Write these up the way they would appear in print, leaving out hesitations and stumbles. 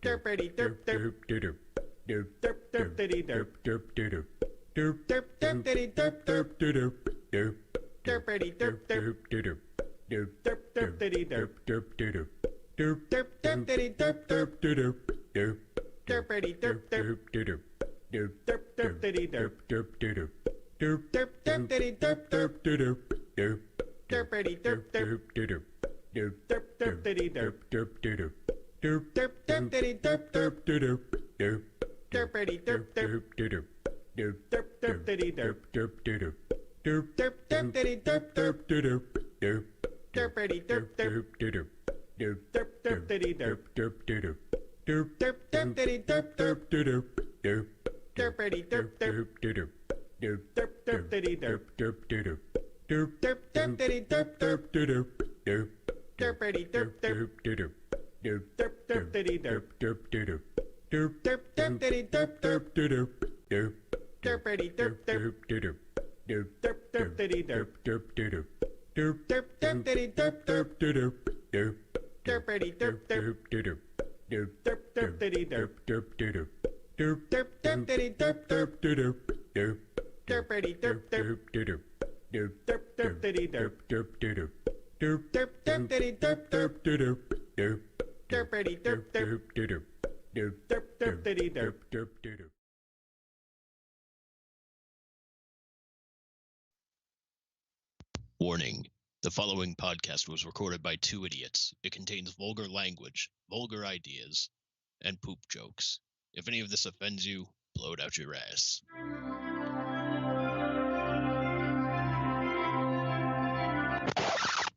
Derpity derp derp derp derp derp derpity derp derp derp derp derp derpity derp derp derp derp derpity derp derp derp derp derp derpity derp derp derp derp derp derpity derp derp derp derp derpity derp derp derp derp derp derpity derp derp derp derp derp derpity derp derp derp derp derpity derp derp derp derp derp derpity derp derp derp derp derp derpity derp derp derp derp derpity derp derp derp derp derp derpity derp derp derp derp derp derpity derp derp derp derp derpity derp derp derp derp derp derpity derp derp derp derp derp derpity derp derp derp derp derpity derp derp derp derp derp derpity derp derp derp derp derp derpity derp derp derp derp derpity derp derp derp derp derp derpity derp derp derp derp derp derpity derp derp derp derp derpity derp derp derp derp derp derpity derp derp derp derp derp derpity derp derp derp derp derpity derp derp derp derp derp derpity derp derp derp derp derp derpity derp derp derp derp derpity derp derp derp derp derp derpity derp derp derp derp derp derpity derp derp derp derp derpity derp derp derp derp derp derpity derp derp derp. Warning. The following podcast was recorded by two idiots. It contains vulgar language, vulgar ideas, and poop jokes. If any of this offends you, blow it out your ass.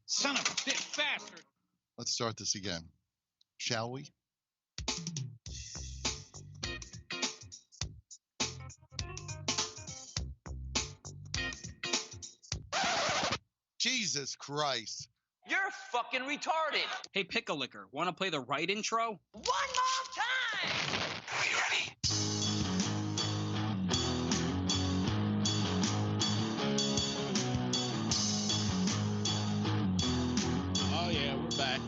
Son of a bitch bastard! Let's start this again, shall we? Jesus Christ. You're fucking retarded. Hey, Pickle-Licker, want to play the right intro? One more time. Are you ready? Oh yeah, we're back.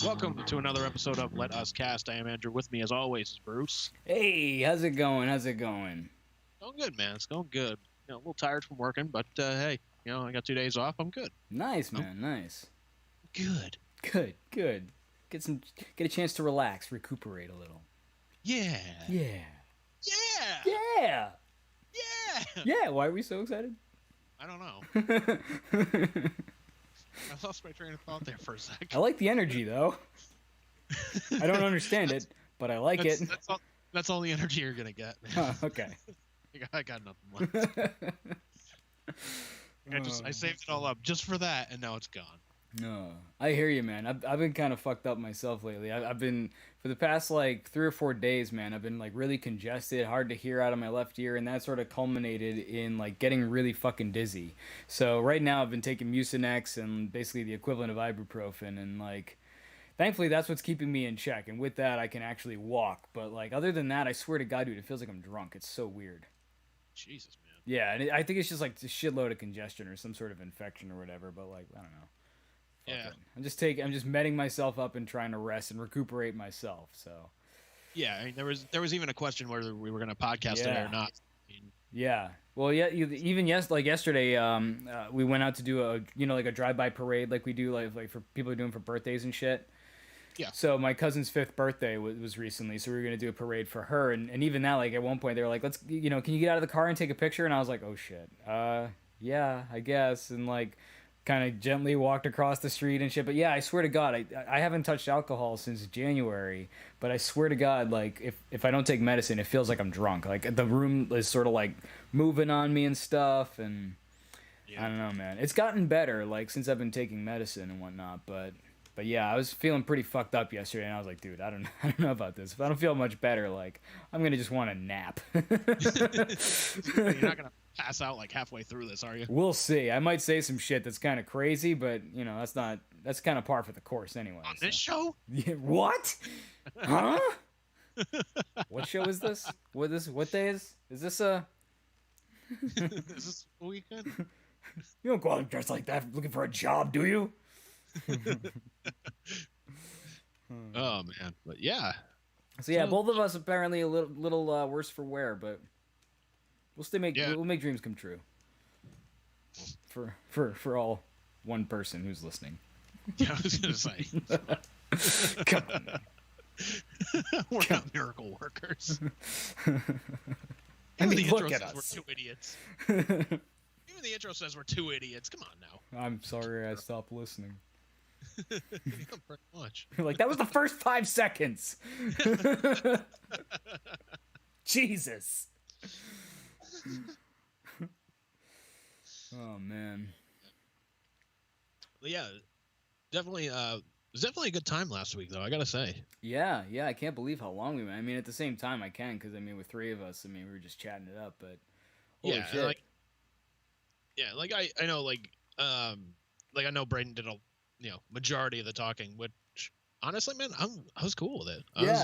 Welcome to another episode of Let Us Cast. I am Andrew. With me, as always, is Bruce. Hey, how's it going? How's it going? Going good, man. It's going good. You know, a little tired from working, but hey, you know, I got 2 days off. I'm good. Nice, man. Nice. Good. Good. Get a chance to relax, recuperate a little. Yeah. Yeah. Yeah. Yeah. Yeah. Yeah. Why are we so excited? I don't know. I lost my train of thought there for a second. I like the energy, though. I don't understand it, but I like it. That's all the energy you're gonna get. Huh, okay. I got nothing left. I saved it all up just for that, and now it's gone. No, I hear you, man. I've been kind of fucked up myself lately. I've been, for the past like 3 or 4 days, man, I've been like really congested, hard to hear out of my left ear, and that sort of culminated in like getting really fucking dizzy. So right now I've been taking Mucinex and basically the equivalent of ibuprofen, and like, thankfully that's what's keeping me in check. And with that I can actually walk. But like, other than that, I swear to God, dude, it feels like I'm drunk. It's so weird. Jesus, man. Yeah, and I think it's just like a shitload of congestion or some sort of infection or whatever. But like, I don't know. Yeah. I'm just medding myself up and trying to rest and recuperate myself. So. Yeah, I mean, there was even a question whether we were going to podcast today or not. I mean, yeah. Well, yeah. Even yesterday, we went out to do a drive-by parade like we do like for people who are doing for birthdays and shit. Yeah. So my cousin's 5th birthday was recently, so we were gonna do a parade for her, and even that, like at one point they were like, let's, can you get out of the car and take a picture? And I was like, oh shit, yeah, I guess, and like kind of gently walked across the street and shit. But yeah, I swear to God, I haven't touched alcohol since January, but I swear to God, like if I don't take medicine, it feels like I'm drunk. Like the room is sort of like moving on me and stuff, and yeah. I don't know, man. It's gotten better like since I've been taking medicine and whatnot, but yeah, I was feeling pretty fucked up yesterday, and I was like, dude, I don't know about this. If I don't feel much better, like, I'm gonna just want to nap. You're not gonna pass out like halfway through this, are you? We'll see. I might say some shit that's kind of crazy, but that's kind of par for the course anyway. On this show? Yeah, what? Huh? What show is this? What day is this? Is this a weekend? You don't go out dressed like that looking for a job, do you? Oh man, but yeah. So yeah, both of us apparently a little worse for wear, but we'll make dreams come true. For all one person who's listening. Yeah, I was gonna say. Come on. We're not miracle workers. I mean, the look intro at says us. We're two idiots. Even the intro says we're two idiots. Come on now. I'm sorry I stopped listening. Yeah, pretty much. Like, that was the first 5 seconds. Jesus. Oh, man. But yeah, definitely. It was definitely a good time last week, though. I gotta say. Yeah, I can't believe how long we went. I mean, at the same time, I can, because, I mean, with 3 of us, I mean, we were just chatting it up, but holy shit. I know, I know Brayden did a, majority of the talking, which, honestly, man, I was cool with it. I was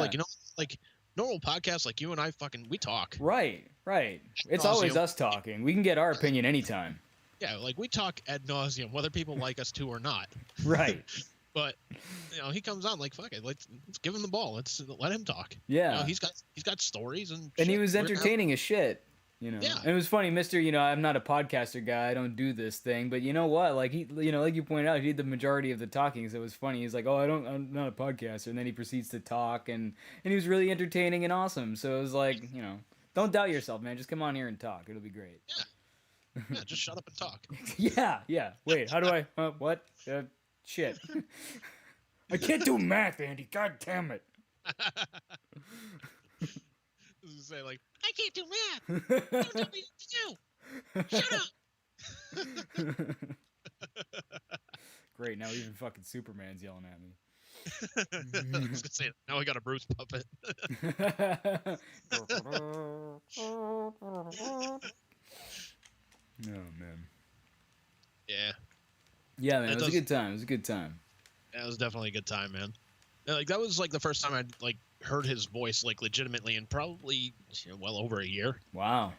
like, normal podcasts, like you and I we talk. Right. It's always us talking. We can get our opinion anytime. Yeah, like, we talk ad nauseum, whether people like us to or not. Right. But he comes on like, fuck it, let's give him the ball. Let him talk. Yeah. He's got stories and he was entertaining as shit. Yeah. And it was funny, Mr. I'm not a podcaster guy. I don't do this thing. But you know what? Like he, like you pointed out, he did the majority of the talking. So it was funny. He's like, I'm not a podcaster. And then he proceeds to talk, and he was really entertaining and awesome. So it was like, don't doubt yourself, man. Just come on here and talk. It'll be great. Yeah, just shut up and talk. Yeah. Wait, how do I? What? Shit. I can't do math, Andy. God damn it. I was gonna say, like, I can't do math. Don't tell me what to do. Shut up. Great. Now even fucking Superman's yelling at me. I was gonna say, now I got a Bruce puppet. Oh man. Yeah. Yeah, man. It was a good time. It was a good time. Yeah, it was definitely a good time, man. Yeah, like, that was like the first time I'd like heard his voice like legitimately in probably well over a year. Wow.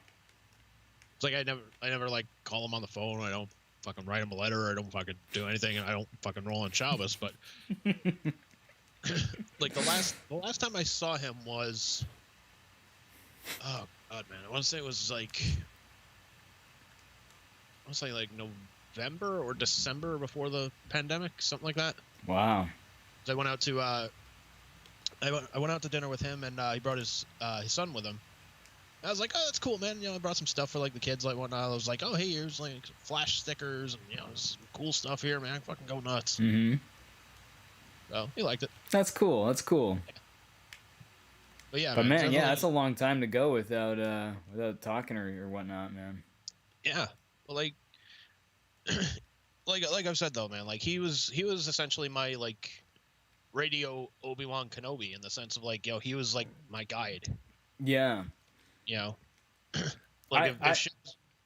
It's like I never like call him on the phone. I don't fucking write him a letter. I don't fucking do anything, and I don't fucking roll on Shabbos. But like the last time I saw him was, oh god, man, I want to say it was like, November or December before the pandemic, something like that. Wow. So I went out to I went out to dinner with him, and he brought his son with him. I was like, oh, that's cool, man. I brought some stuff for like the kids, like whatnot. I was like, oh, hey, here's like flash stickers and some cool stuff here, man. Fucking go nuts. Mm-hmm. So he liked it. That's cool. That's cool. But yeah, but man, yeah, that's a long time to go without talking or whatnot, man. Yeah, well, like I've said though, man, like he was essentially my like radio Obi-Wan Kenobi in the sense of like, he was like my guide. Yeah. Like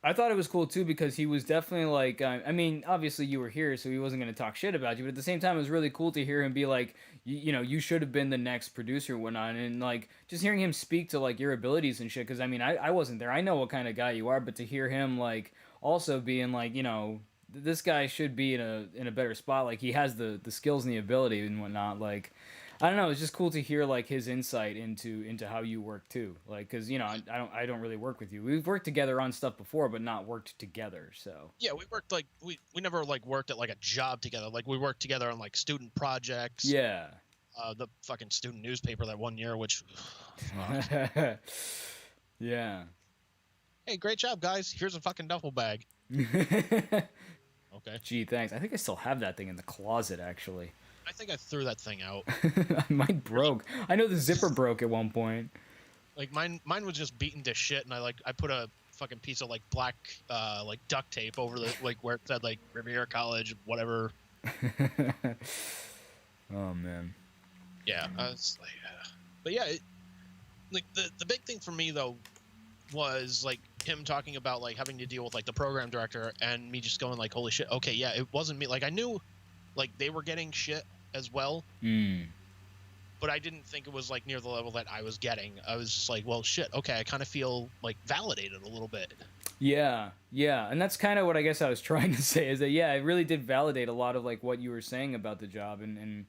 I thought it was cool too because he was definitely like, I mean, obviously you were here, so he wasn't going to talk shit about you, but at the same time, it was really cool to hear him be like, you should have been the next producer and whatnot, and like just hearing him speak to like your abilities and shit. Because I mean, I wasn't there. I know what kind of guy you are, but to hear him like also being like, this guy should be in a better spot. Like he has the skills and the ability and whatnot. Like, I don't know. It's just cool to hear like his insight into how you work too. Like, cause I don't really work with you. We've worked together on stuff before, but not worked together. So yeah, we worked like we never like worked at like a job together. Like we worked together on like student projects. Yeah. The fucking student newspaper that one year, which. Yeah. Hey, great job, guys. Here's a fucking duffel bag. Okay. Gee, thanks. I think I still have that thing in the closet, actually. I think I threw that thing out. Mine broke. I know the zipper broke at one point. Like mine was just beaten to shit, and I put a fucking piece of like black like duct tape over the like where it said like Riviera College, whatever. Oh man. Yeah, I was like, but yeah, like the big thing for me though was like him talking about like having to deal with like the program director and me just going like, holy shit, okay, yeah, it wasn't me. Like I knew like they were getting shit as well, but I didn't think it was like near the level that I was getting. I was just like, well, shit, okay, I kind of feel like validated a little bit. Yeah, and that's kind of what I guess I was trying to say is that, yeah, it really did validate a lot of like what you were saying about the job and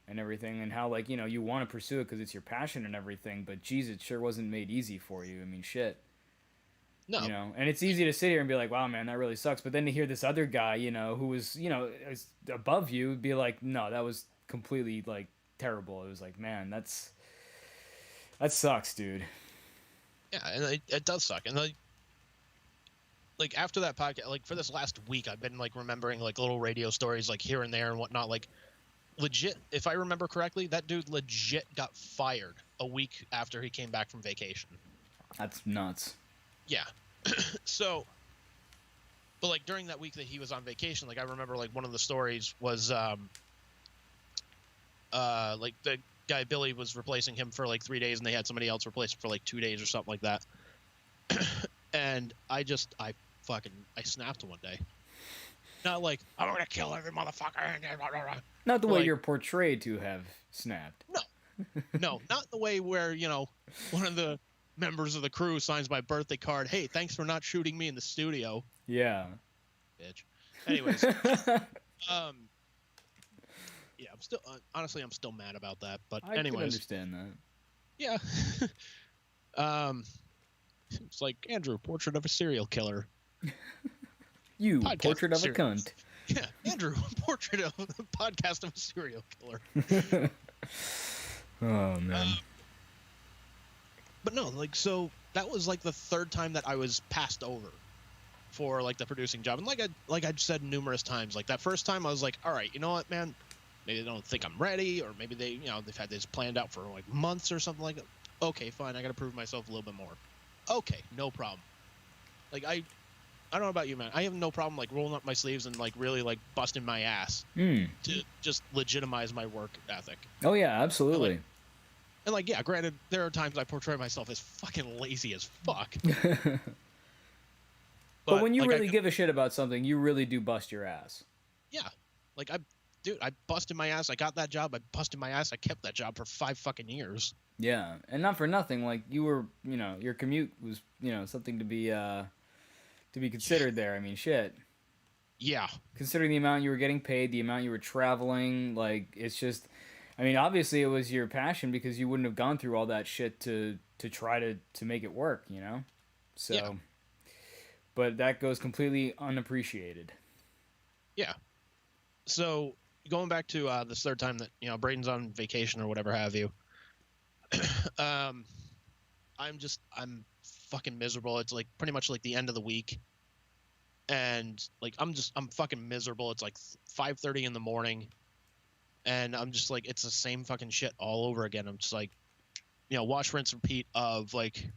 and everything, and how, like, you know, you want to pursue it because it's your passion and everything, but geez, it sure wasn't made easy for you. I mean, shit. No. You know, and it's easy to sit here and be like, wow, man, that really sucks. But then to hear this other guy, you know, who was, you know, is above you, be like, no, that was completely, like, terrible. It was like, man, that sucks, dude. Yeah, and it does suck. And like after that podcast, like for this last week, I've been like remembering like little radio stories like here and there and whatnot. Like legit, if I remember correctly, that dude legit got fired a week after he came back from vacation. That's nuts. Yeah. So, but like during that week that he was on vacation, like I remember like one of the stories was like the guy Billy was replacing him for like 3 days, and they had somebody else replace him for like 2 days or something like that. And I snapped one day. Not like, I'm gonna kill every motherfucker. Not the way like, you're portrayed to have snapped. No, not the way where, you know, one of the members of the crew signs my birthday card. Hey, thanks for not shooting me in the studio. Yeah. Bitch. Anyways, yeah, I'm still honestly I'm still mad about that. But I anyways, can understand that. Yeah. It's like Andrew, portrait of a serial killer. You, Podcast portrait of a series. cunt. Yeah, Andrew, portrait of a podcast of a serial killer. Oh man. But no, like, so that was like the third time that I was passed over for like the producing job. And like I've said numerous times, like that first time I was like, all right, you know what, man, maybe they don't think I'm ready, or maybe they, you know, they've had this planned out for like months or something like that. Okay, fine, I gotta prove myself a little bit more. Okay, no problem. Like I don't know about you, man. I have no problem like rolling up my sleeves and like really like busting my ass to just legitimize my work ethic. Oh yeah, absolutely. And like, yeah, granted, there are times I portray myself as fucking lazy as fuck. But when you like, really give a shit about something, you really do bust your ass. Yeah, like I busted my ass. I got that job. I busted my ass. I kept that job for 5 fucking years. Yeah, and not for nothing. Like you were, you know, your commute was, you know, something to be considered there. I mean, shit. Yeah. Considering the amount you were getting paid, the amount you were traveling, like it's just. I mean, obviously it was your passion because you wouldn't have gone through all that shit to try to make it work, you know? So, yeah. But that goes completely unappreciated. Yeah. So, going back to this third time that, you know, Brayden's on vacation or whatever have you, I'm fucking miserable. It's like pretty much like the end of the week. And like, I'm fucking miserable. It's like 5:30 in the morning. And I'm just like, it's the same fucking shit all over again. I'm just like, you know, wash, rinse, repeat of like,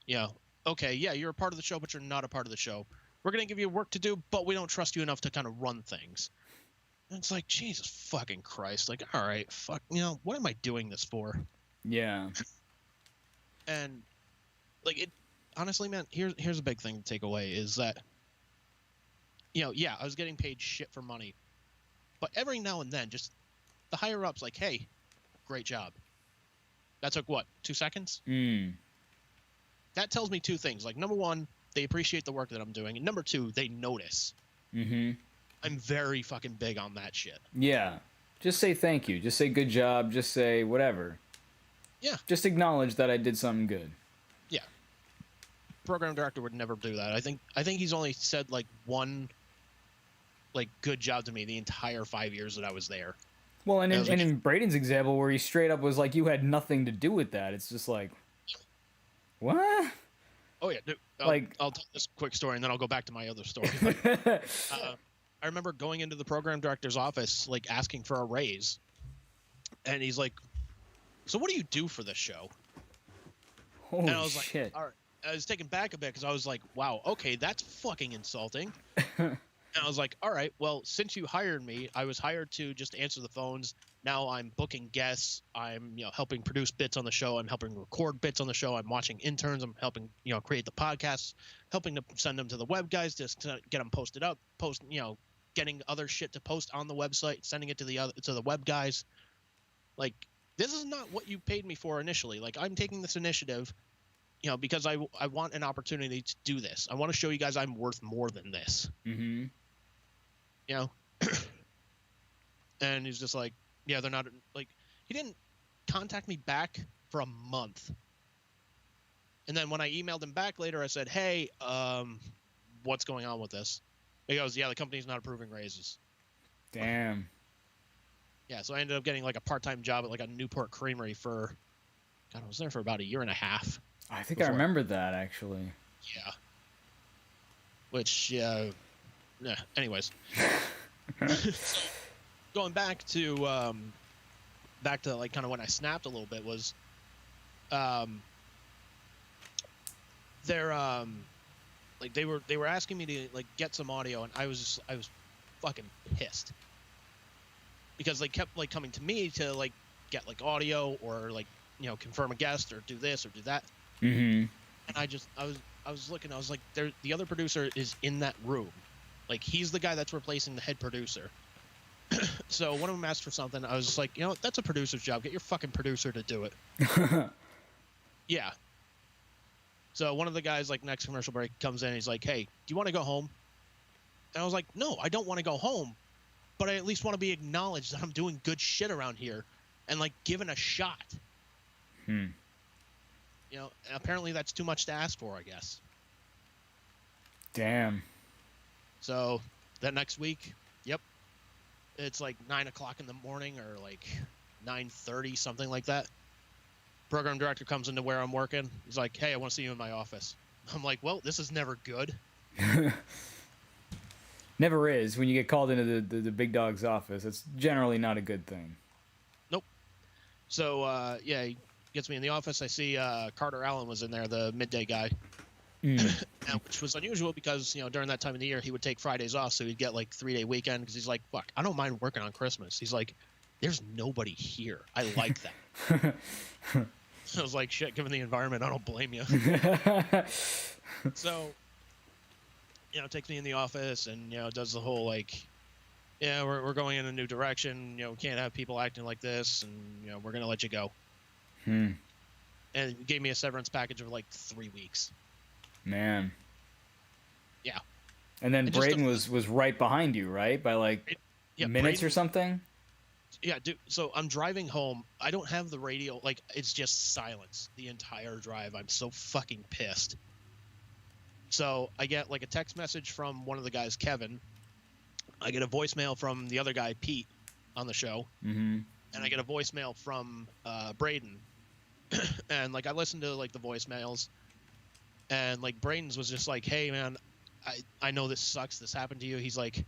you know, okay, yeah, you're a part of the show, but you're not a part of the show. We're going to give you work to do, but we don't trust you enough to kind of run things. And it's like, Jesus fucking Christ. Like, all right, fuck, you know, what am I doing this for? Yeah. And like, it, honestly, man, here's a big thing to take away is that, you know, yeah, I was getting paid shit for money. But every now and then, just the higher ups like, hey, great job. That took what, 2 seconds? That tells me 2 things. Like, number one, they appreciate the work that I'm doing. And number 2, they notice. I'm very fucking big on that shit. Yeah. Just say thank you. Just say good job. Just say whatever. Yeah. Just acknowledge that I did something good. Yeah. Program director would never do that. I think he's only said like one like good job to me the entire 5 years that I was there. Well, and in Brayden's example where he straight up was like, you had nothing to do with that. It's just like, what? Oh yeah, dude, I'll tell this quick story and then I'll go back to my other story. I remember going into the program director's office, like asking for a raise, and he's like, "So what do you do for this show?" Holy and I was shit! Like, all right. I was taken back a bit because I was like, "Wow, okay, that's fucking insulting." And I was like, all right, well, since you hired me, I was hired to just answer the phones. Now I'm booking guests. I'm, you know, helping produce bits on the show. I'm helping record bits on the show. I'm watching interns. I'm helping, you know, create the podcasts, helping to send them to the web guys just to get them posted up, you know, getting other shit to post on the website, sending it to the web guys. Like, this is not what you paid me for initially. Like, I'm taking this initiative, you know, because I want an opportunity to do this. I want to show you guys I'm worth more than this. You know, and he's just like, yeah, they're not like he didn't contact me back for a month. And then when I emailed him back later, I said, "Hey, what's going on with this?" He goes, "Yeah, the company's not approving raises." Damn. Yeah, so I ended up getting like a part-time job at like a Newport creamery for, God, I was there for about a year and a half. I think I remember that actually. Yeah. Which, yeah. Anyways. So, going back to like kind of when I snapped a little bit was, they're like they were asking me to like get some audio, and I was fucking pissed because they kept like coming to me to like get like audio or like, you know, confirm a guest or do this or do that. Mm-hmm. And I was looking, I was like, the other producer is in that room. Like, he's the guy that's replacing the head producer. So one of them asked for something. I was just like, you know, that's a producer's job. Get your fucking producer to do it. Yeah. So one of the guys, like, next commercial break comes in and he's like, "Hey, do you want to go home?" And I was like, "No, I don't want to go home, but I at least want to be acknowledged that I'm doing good shit around here and, like, given a shot." Hmm. You know, apparently that's too much to ask for, I guess. Damn. So that next week, yep, it's like 9 o'clock in the morning or like 9:30, something like that. Program director comes into where I'm working. He's like, "Hey, I want to see you in my office." I'm like, "Well, this is never good." Never is. When you get called into the big dog's office, it's generally not a good thing. Nope. So, yeah, he gets me in the office. I see Carter Allen was in there, the midday guy. Which was unusual because, you know, during that time of the year, he would take Fridays off, so he'd get like 3-day weekend because he's like, "Fuck, I don't mind working on Christmas." He's like, "There's nobody here. I like that." I was like, "Shit, given the environment, I don't blame you." So, you know, takes me in the office and, you know, does the whole like, "Yeah, we're going in a new direction. You know, we can't have people acting like this, and, you know, we're gonna let you go." And gave me a severance package of like 3 weeks. Man. Yeah. And then And just Brayden was right behind you, right? By like minutes or something? Yeah, dude. So I'm driving home. I don't have the radio. Like, it's just silence the entire drive. I'm so fucking pissed. So I get like a text message from one of the guys, Kevin. I get a voicemail from the other guy, Pete, on the show. Mm-hmm. And I get a voicemail from Brayden. And like I listened to like the voicemails. And like Brayden's was just like, "Hey man, I know this sucks. This happened to you." He's like,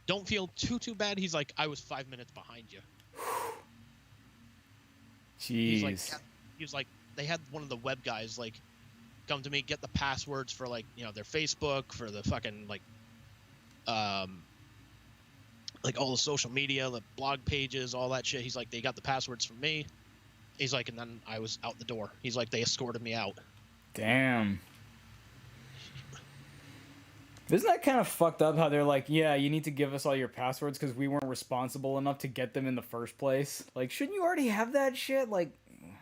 "Don't feel too bad." He's like, "I was 5 minutes behind you." Jeez. He was like, they had one of the web guys like come to me, get the passwords for like, you know, their Facebook, for the fucking like all the social media, the blog pages, all that shit. He's like, they got the passwords from me. He's like, and then I was out the door. He's like, they escorted me out. Damn. Isn't that kind of fucked up how they're like, "Yeah, you need to give us all your passwords because we weren't responsible enough to get them in the first place"? Like, shouldn't you already have that shit? Like,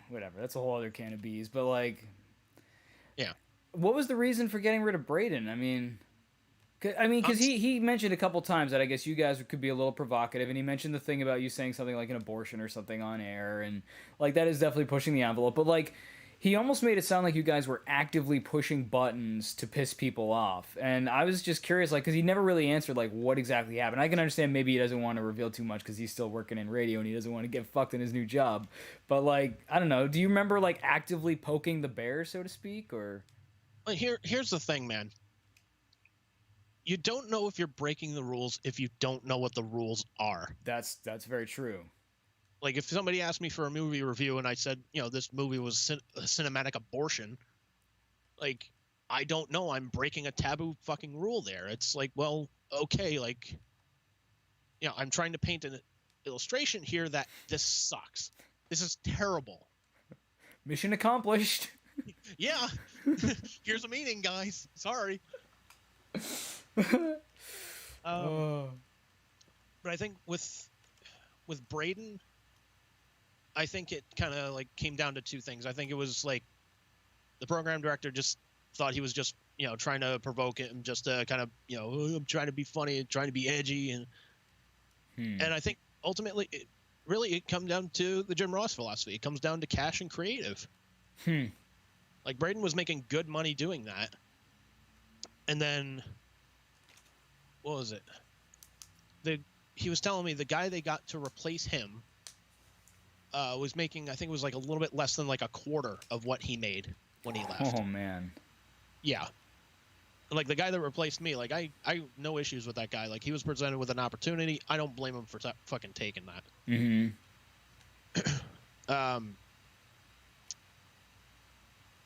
whatever, that's a whole other can of bees. But like, yeah, what was the reason for getting rid of Brayden? I mean, because he mentioned a couple times that I guess you guys could be a little provocative, and he mentioned the thing about you saying something like an abortion or something on air, and like that is definitely pushing the envelope. But like, he almost made it sound like you guys were actively pushing buttons to piss people off. And I was just curious, like, because he never really answered, like, what exactly happened. I can understand maybe he doesn't want to reveal too much because he's still working in radio and he doesn't want to get fucked in his new job. But, like, I don't know. Do you remember, like, actively poking the bear, so to speak, or? Here's the thing, man. You don't know if you're breaking the rules if you don't know what the rules are. That's very true. Like, if somebody asked me for a movie review and I said, you know, this movie was a cinematic abortion, like, I don't know. I'm breaking a taboo fucking rule there. It's like, well, okay, like, you know, I'm trying to paint an illustration here that this sucks. This is terrible. Mission accomplished. Yeah. Here's a meeting, guys. Sorry. But I think with Brayden, I think it kind of like came down to two things. I think it was like the program director just thought he was just, you know, trying to provoke him, just to kind of, you know, "Oh, I'm trying to be funny and trying to be edgy," and I think ultimately really, it comes down to the Jim Ross philosophy. It comes down to cash and creative. Like, Brayden was making good money doing that. And then, what was it? He was telling me the guy they got to replace him was making, I think it was like a little bit less than like a quarter of what he made when he left. Oh, man. Yeah. Like, the guy that replaced me, like, I no issues with that guy. Like, he was presented with an opportunity. I don't blame him for fucking taking that.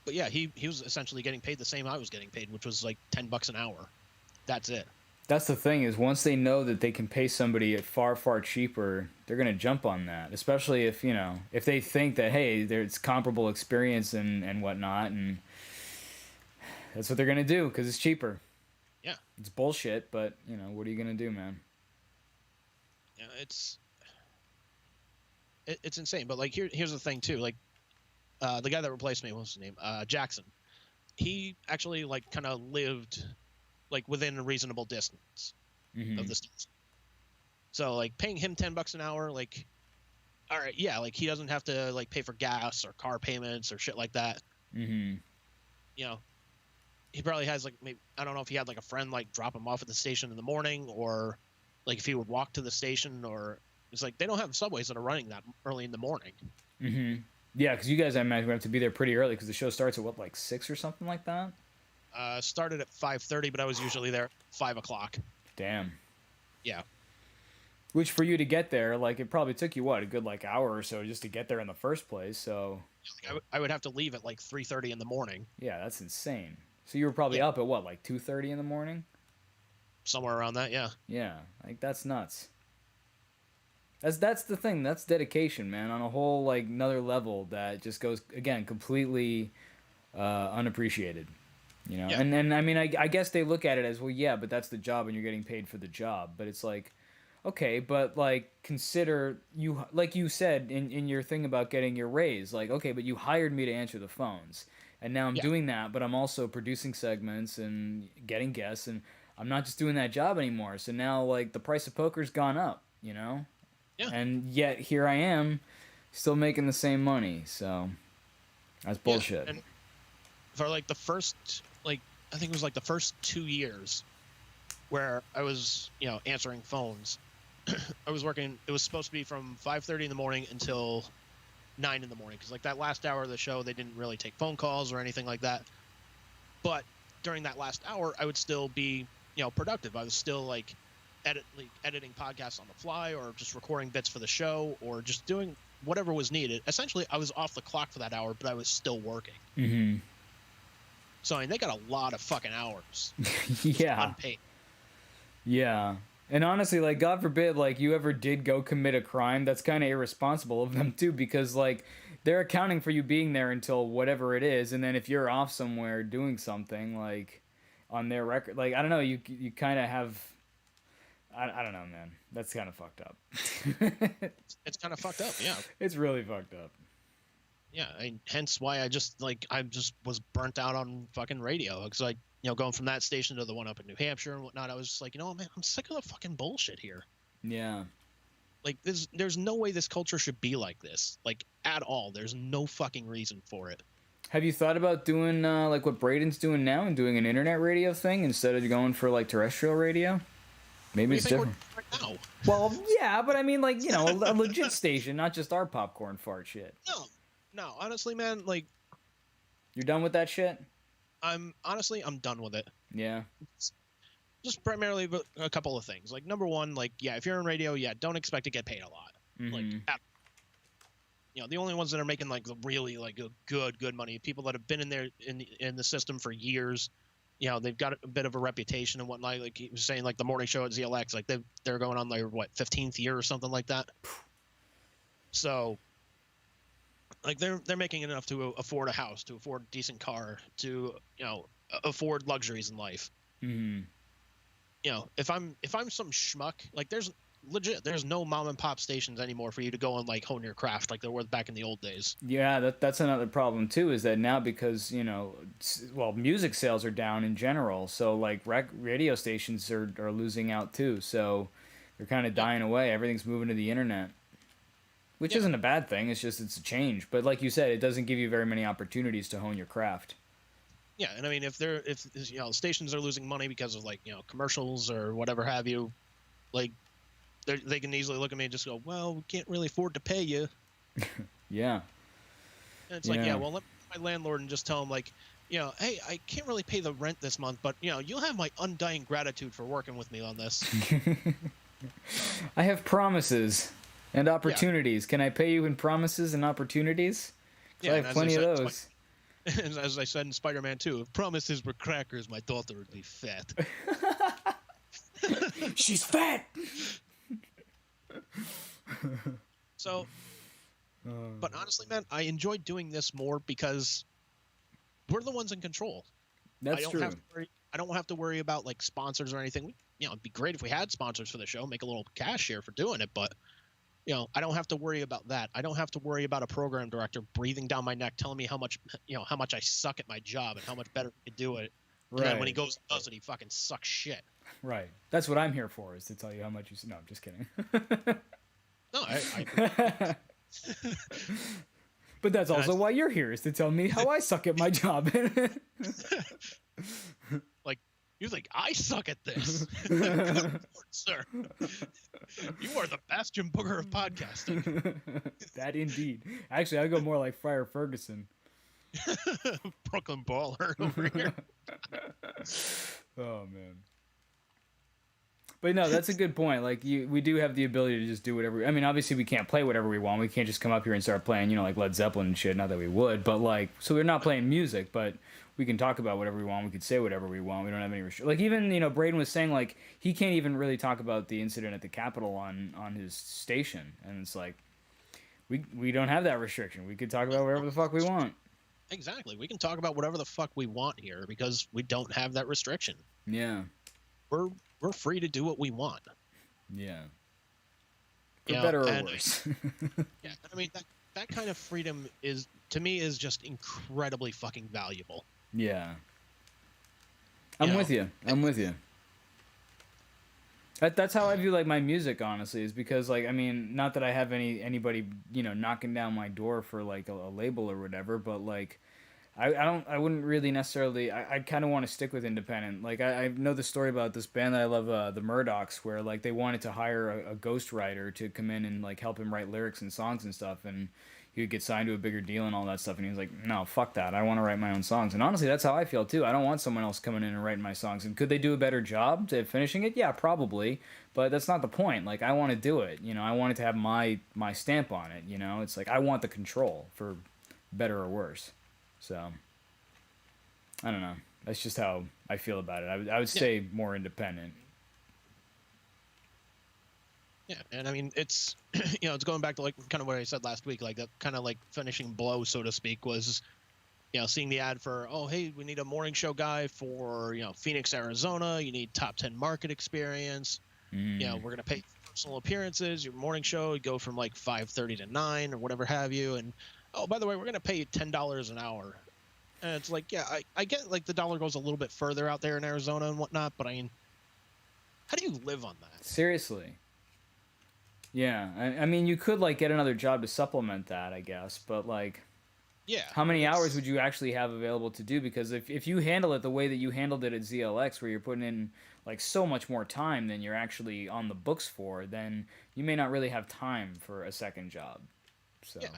But yeah, he was essentially getting paid the same I was getting paid, which was like $10 an hour. That's it. That's the thing, is once they know that they can pay somebody at far, far cheaper, they're going to jump on that. Especially if, you know, if they think that, hey, there's comparable experience and whatnot, and that's what they're going to do because it's cheaper. Yeah. It's bullshit, but, you know, what are you going to do, man? Yeah, it's insane. But, like, here's the thing, too. Like, the guy that replaced me, what's his name? Jackson. He actually, like, kind of lived, like, within a reasonable distance of the station. So, like, paying him $10 an hour, like, all right, yeah, like, he doesn't have to, like, pay for gas or car payments or shit like that. You know, he probably has, like, maybe, I don't know if he had, like, a friend, like, drop him off at the station in the morning, or, like, if he would walk to the station, or it's like they don't have subways that are running that early in the morning. Yeah, because you guys, I imagine, have to be there pretty early because the show starts at, what, like 6 or something like that? Started at 5:30, but I was usually there at 5 o'clock. Damn. Yeah. Which, for you to get there, like, it probably took you, what, a good, like, hour or so just to get there in the first place, so... I would have to leave at, like, 3:30 in the morning. Yeah, that's insane. So you were probably up at, what, like 2:30 in the morning? Somewhere around that, yeah. Yeah, like, that's nuts. That's the thing. That's dedication, man, on a whole, like, another level that just goes, again, completely unappreciated. You know? Yeah. And I mean, I guess they look at it as, well, yeah, but that's the job and you're getting paid for the job. But it's like, okay, but, like, consider, you, like you said in your thing about getting your raise, like, okay, but you hired me to answer the phones. And now I'm doing that, but I'm also producing segments and getting guests, and I'm not just doing that job anymore. So now, like, the price of poker's gone up, you know? Yeah. And yet here I am, still making the same money. So that's bullshit. Yeah. And for, like, the first, like, I think it was, like, the first 2 years where I was, you know, answering phones, I was working, it was supposed to be from 5:30 in the morning until 9 in the morning, because, like, that last hour of the show, they didn't really take phone calls or anything like that. But during that last hour, I would still be, you know, productive. I was still, like, editing podcasts on the fly, or just recording bits for the show, or just doing whatever was needed. Essentially, I was off the clock for that hour, but I was still working. So, I mean, they got a lot of fucking hours. Yeah. Unpaid. Yeah. And honestly, like, God forbid, like, you ever did go commit a crime, that's kind of irresponsible of them, too, because, like, they're accounting for you being there until whatever it is, and then if you're off somewhere doing something, like, on their record, like, I don't know, you kind of have... I don't know, man. That's kind of fucked up. It's kind of fucked up, yeah. It's really fucked up. Yeah, hence why I just was burnt out on fucking radio. Because, like, you know, going from that station to the one up in New Hampshire and whatnot, I was just like, you know what, man, I'm sick of the fucking bullshit here. Yeah. Like, there's no way this culture should be like this. Like, at all. There's no fucking reason for it. Have you thought about doing, like, what Brayden's doing now and doing an internet radio thing instead of going for, like, terrestrial radio? Maybe it's different. Right now? Well, yeah, but I mean, like, you know, a legit station, not just our popcorn fart shit. No, honestly, man, like... You're done with that shit? I'm done with it. Yeah. Just primarily a couple of things. Like, number one, like, yeah, if you're in radio, yeah, don't expect to get paid a lot. Like, you know, the only ones that are making, like, the really, like, good money, people that have been in there in the system for years. You know, they've got a bit of a reputation and whatnot. Like he was saying, like, the morning show at ZLX, like, they're going on their, 15th year or something like that. So, like, they're making enough to afford a house, to afford a decent car, to, you know, afford luxuries in life. You know, if I'm some schmuck, like, there's no mom and pop stations anymore for you to go and, like, hone your craft like there were back in the old days. Yeah, that's another problem too, is that now, because, you know, well, music sales are down in general, so, like, radio stations are losing out too, so they're kind of dying away. Everything's moving to the internet. Which Yeah. isn't a bad thing. It's just it's a change. But like you said, it doesn't give you very many opportunities to hone your craft. Yeah, and I mean, if stations are losing money because of like commercials or whatever have you, like they can easily look at me and just go, well, we can't really afford to pay you. Yeah. And it's like, yeah, well, let my landlord and just tell him like, hey, I can't really pay the rent this month, but you'll have my undying gratitude for working with me on this. I have promises and opportunities. Can I pay you in promises and opportunities? Yeah, I and have as I plenty of said, those. And as I said in Spider-Man 2, if promises were crackers, my daughter would be fat. She's fat. So, but honestly, man, I enjoy doing this more because we're the ones in control. That's true. I don't have to worry about like sponsors or anything. It'd be great if we had sponsors for the show, make a little cash share for doing it, but I don't have to worry about that. I don't have to worry about a program director breathing down my neck, telling me how much I suck at my job and how much better he could do it. And then when he goes and does it, he fucking sucks shit. Right. That's what I'm here for, is to tell you how much you. No, I'm just kidding. No, But that's also why you're here, is to tell me how I suck at my job. Like, you think I suck at this? Good Lord, sir. You are the bastion booger of podcasting. That indeed. Actually, I go more like Friar Ferguson. Brooklyn baller over here. Oh man. But no, that's a good point. Like we do have the ability to just do whatever. I mean, obviously we can't play whatever we want. We can't just come up here and start playing, like Led Zeppelin and shit. Not that we would, but like, so we're not playing music, but we can talk about whatever we want. We could say whatever we want. We don't have any restrictions. Like even Brayden was saying, like he can't even really talk about the incident at the Capitol on his station, and it's like we don't have that restriction. We could talk about whatever the fuck we want. Exactly. We can talk about whatever the fuck we want here because we don't have that restriction. Yeah. We're free to do what we want. Yeah. For better or worse. Yeah, I mean that kind of freedom is just incredibly fucking valuable. Yeah. I'm with you. That's how I view like my music, honestly, is because like, I mean, not that I have anybody knocking down my door for like a label or whatever, but like I wouldn't really necessarily. I kind of want to stick with independent. Like I know the story about this band that I love, the Murdochs, where like they wanted to hire a ghostwriter to come in and like help him write lyrics and songs and stuff, and he would get signed to a bigger deal and all that stuff. And he was like, "No, fuck that. I want to write my own songs." And honestly, that's how I feel too. I don't want someone else coming in and writing my songs. And could they do a better job at finishing it? Yeah, probably. But that's not the point. Like I want to do it. I want it to have my stamp on it. It's like I want the control, for better or worse. So, I don't know. That's just how I feel about it. I would stay more independent. Yeah, and I mean, it's, it's going back to like kind of what I said last week, like that kind of like finishing blow, so to speak, was, seeing the ad for, oh, hey, we need a morning show guy for, Phoenix, Arizona. You need top 10 market experience. We're going to pay personal appearances. Your morning show would go from like 5:30 to 9 or whatever have you. And, oh, by the way, we're going to pay you $10 an hour. And it's like, yeah, I get like the dollar goes a little bit further out there in Arizona and whatnot, but I mean, how do you live on that? Seriously. Yeah, I mean, you could like get another job to supplement that, I guess, but like, yeah, how many hours would you actually have available to do? Because if you handle it the way that you handled it at ZLX, where you're putting in like so much more time than you're actually on the books for, then you may not really have time for a second job. So. Yeah.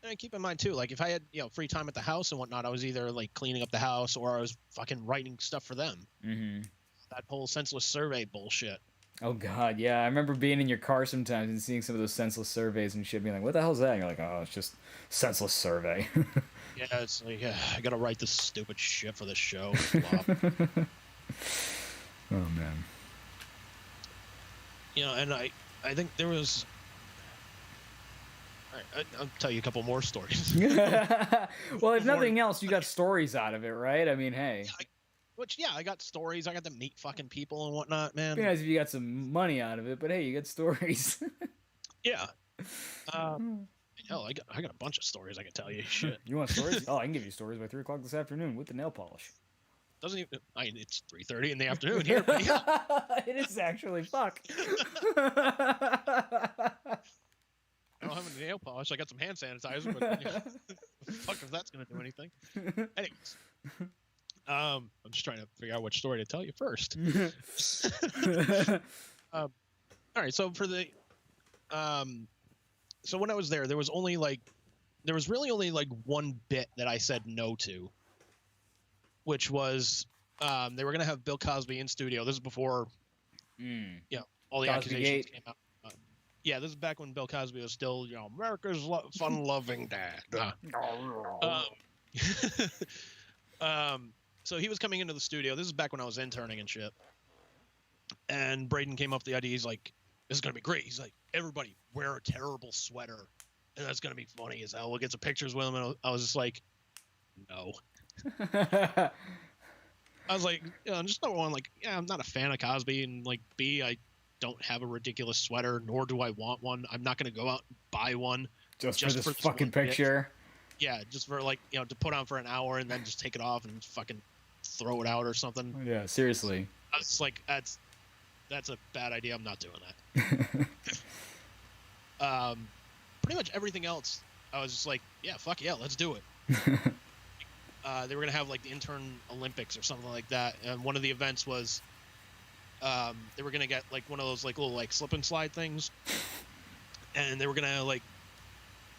And keep in mind too, like if I had free time at the house and whatnot, I was either like cleaning up the house or I was fucking writing stuff for them. Mm-hmm. That whole senseless survey bullshit. Oh god, yeah. I remember being in your car sometimes and seeing some of those senseless surveys and shit, being like, "What the hell's that?" And you're like, "Oh, it's just senseless survey." Yeah, it's like I gotta write this stupid shit for this show. Oh man. And I think there was. I'll tell you a couple more stories. Well, if nothing else, you got stories out of it, right? I mean, hey. I got stories. I got to meet fucking people and whatnot, man. It'd be nice if you got some money out of it, but hey, you got stories. Yeah. Hell, I got a bunch of stories I can tell you. Shit. You want stories? Oh, I can give you stories by 3 o'clock this afternoon with the nail polish. Doesn't even. It's 3:30 in the afternoon here. But yeah. It is actually. Fuck. Oh, don't have any nail polish. I got some hand sanitizer, but fuck if that's gonna do anything. Anyways, I'm just trying to figure out which story to tell you first. All right, so for the so when I was there was really only like one bit that I said no to, which was they were gonna have Bill Cosby in studio. This is before all the Cosby accusations Gate. came out. Yeah, this is back when Bill Cosby was still, America's fun-loving dad. So he was coming into the studio. This is back when I was interning and shit. And Brayden came up with the idea. He's like, "This is gonna be great." He's like, "Everybody wear a terrible sweater, and that's gonna be funny as hell. We'll get some pictures with him." And I was just like, "No." I was like, just number one, like, yeah, I'm not a fan of Cosby, and like, B, I don't have a ridiculous sweater, nor do I want one. I'm not gonna go out and buy one just for this this fucking one bit. picture. Yeah, just for like, to put on for an hour and then just take it off and fucking throw it out or something. Yeah, seriously. I was like, that's a bad idea. I'm not doing that. Pretty much everything else, I was just like, yeah, fuck yeah, let's do it. They were gonna have like the intern Olympics or something like that, and one of the events was they were gonna get like one of those like little like slip and slide things, and they were gonna like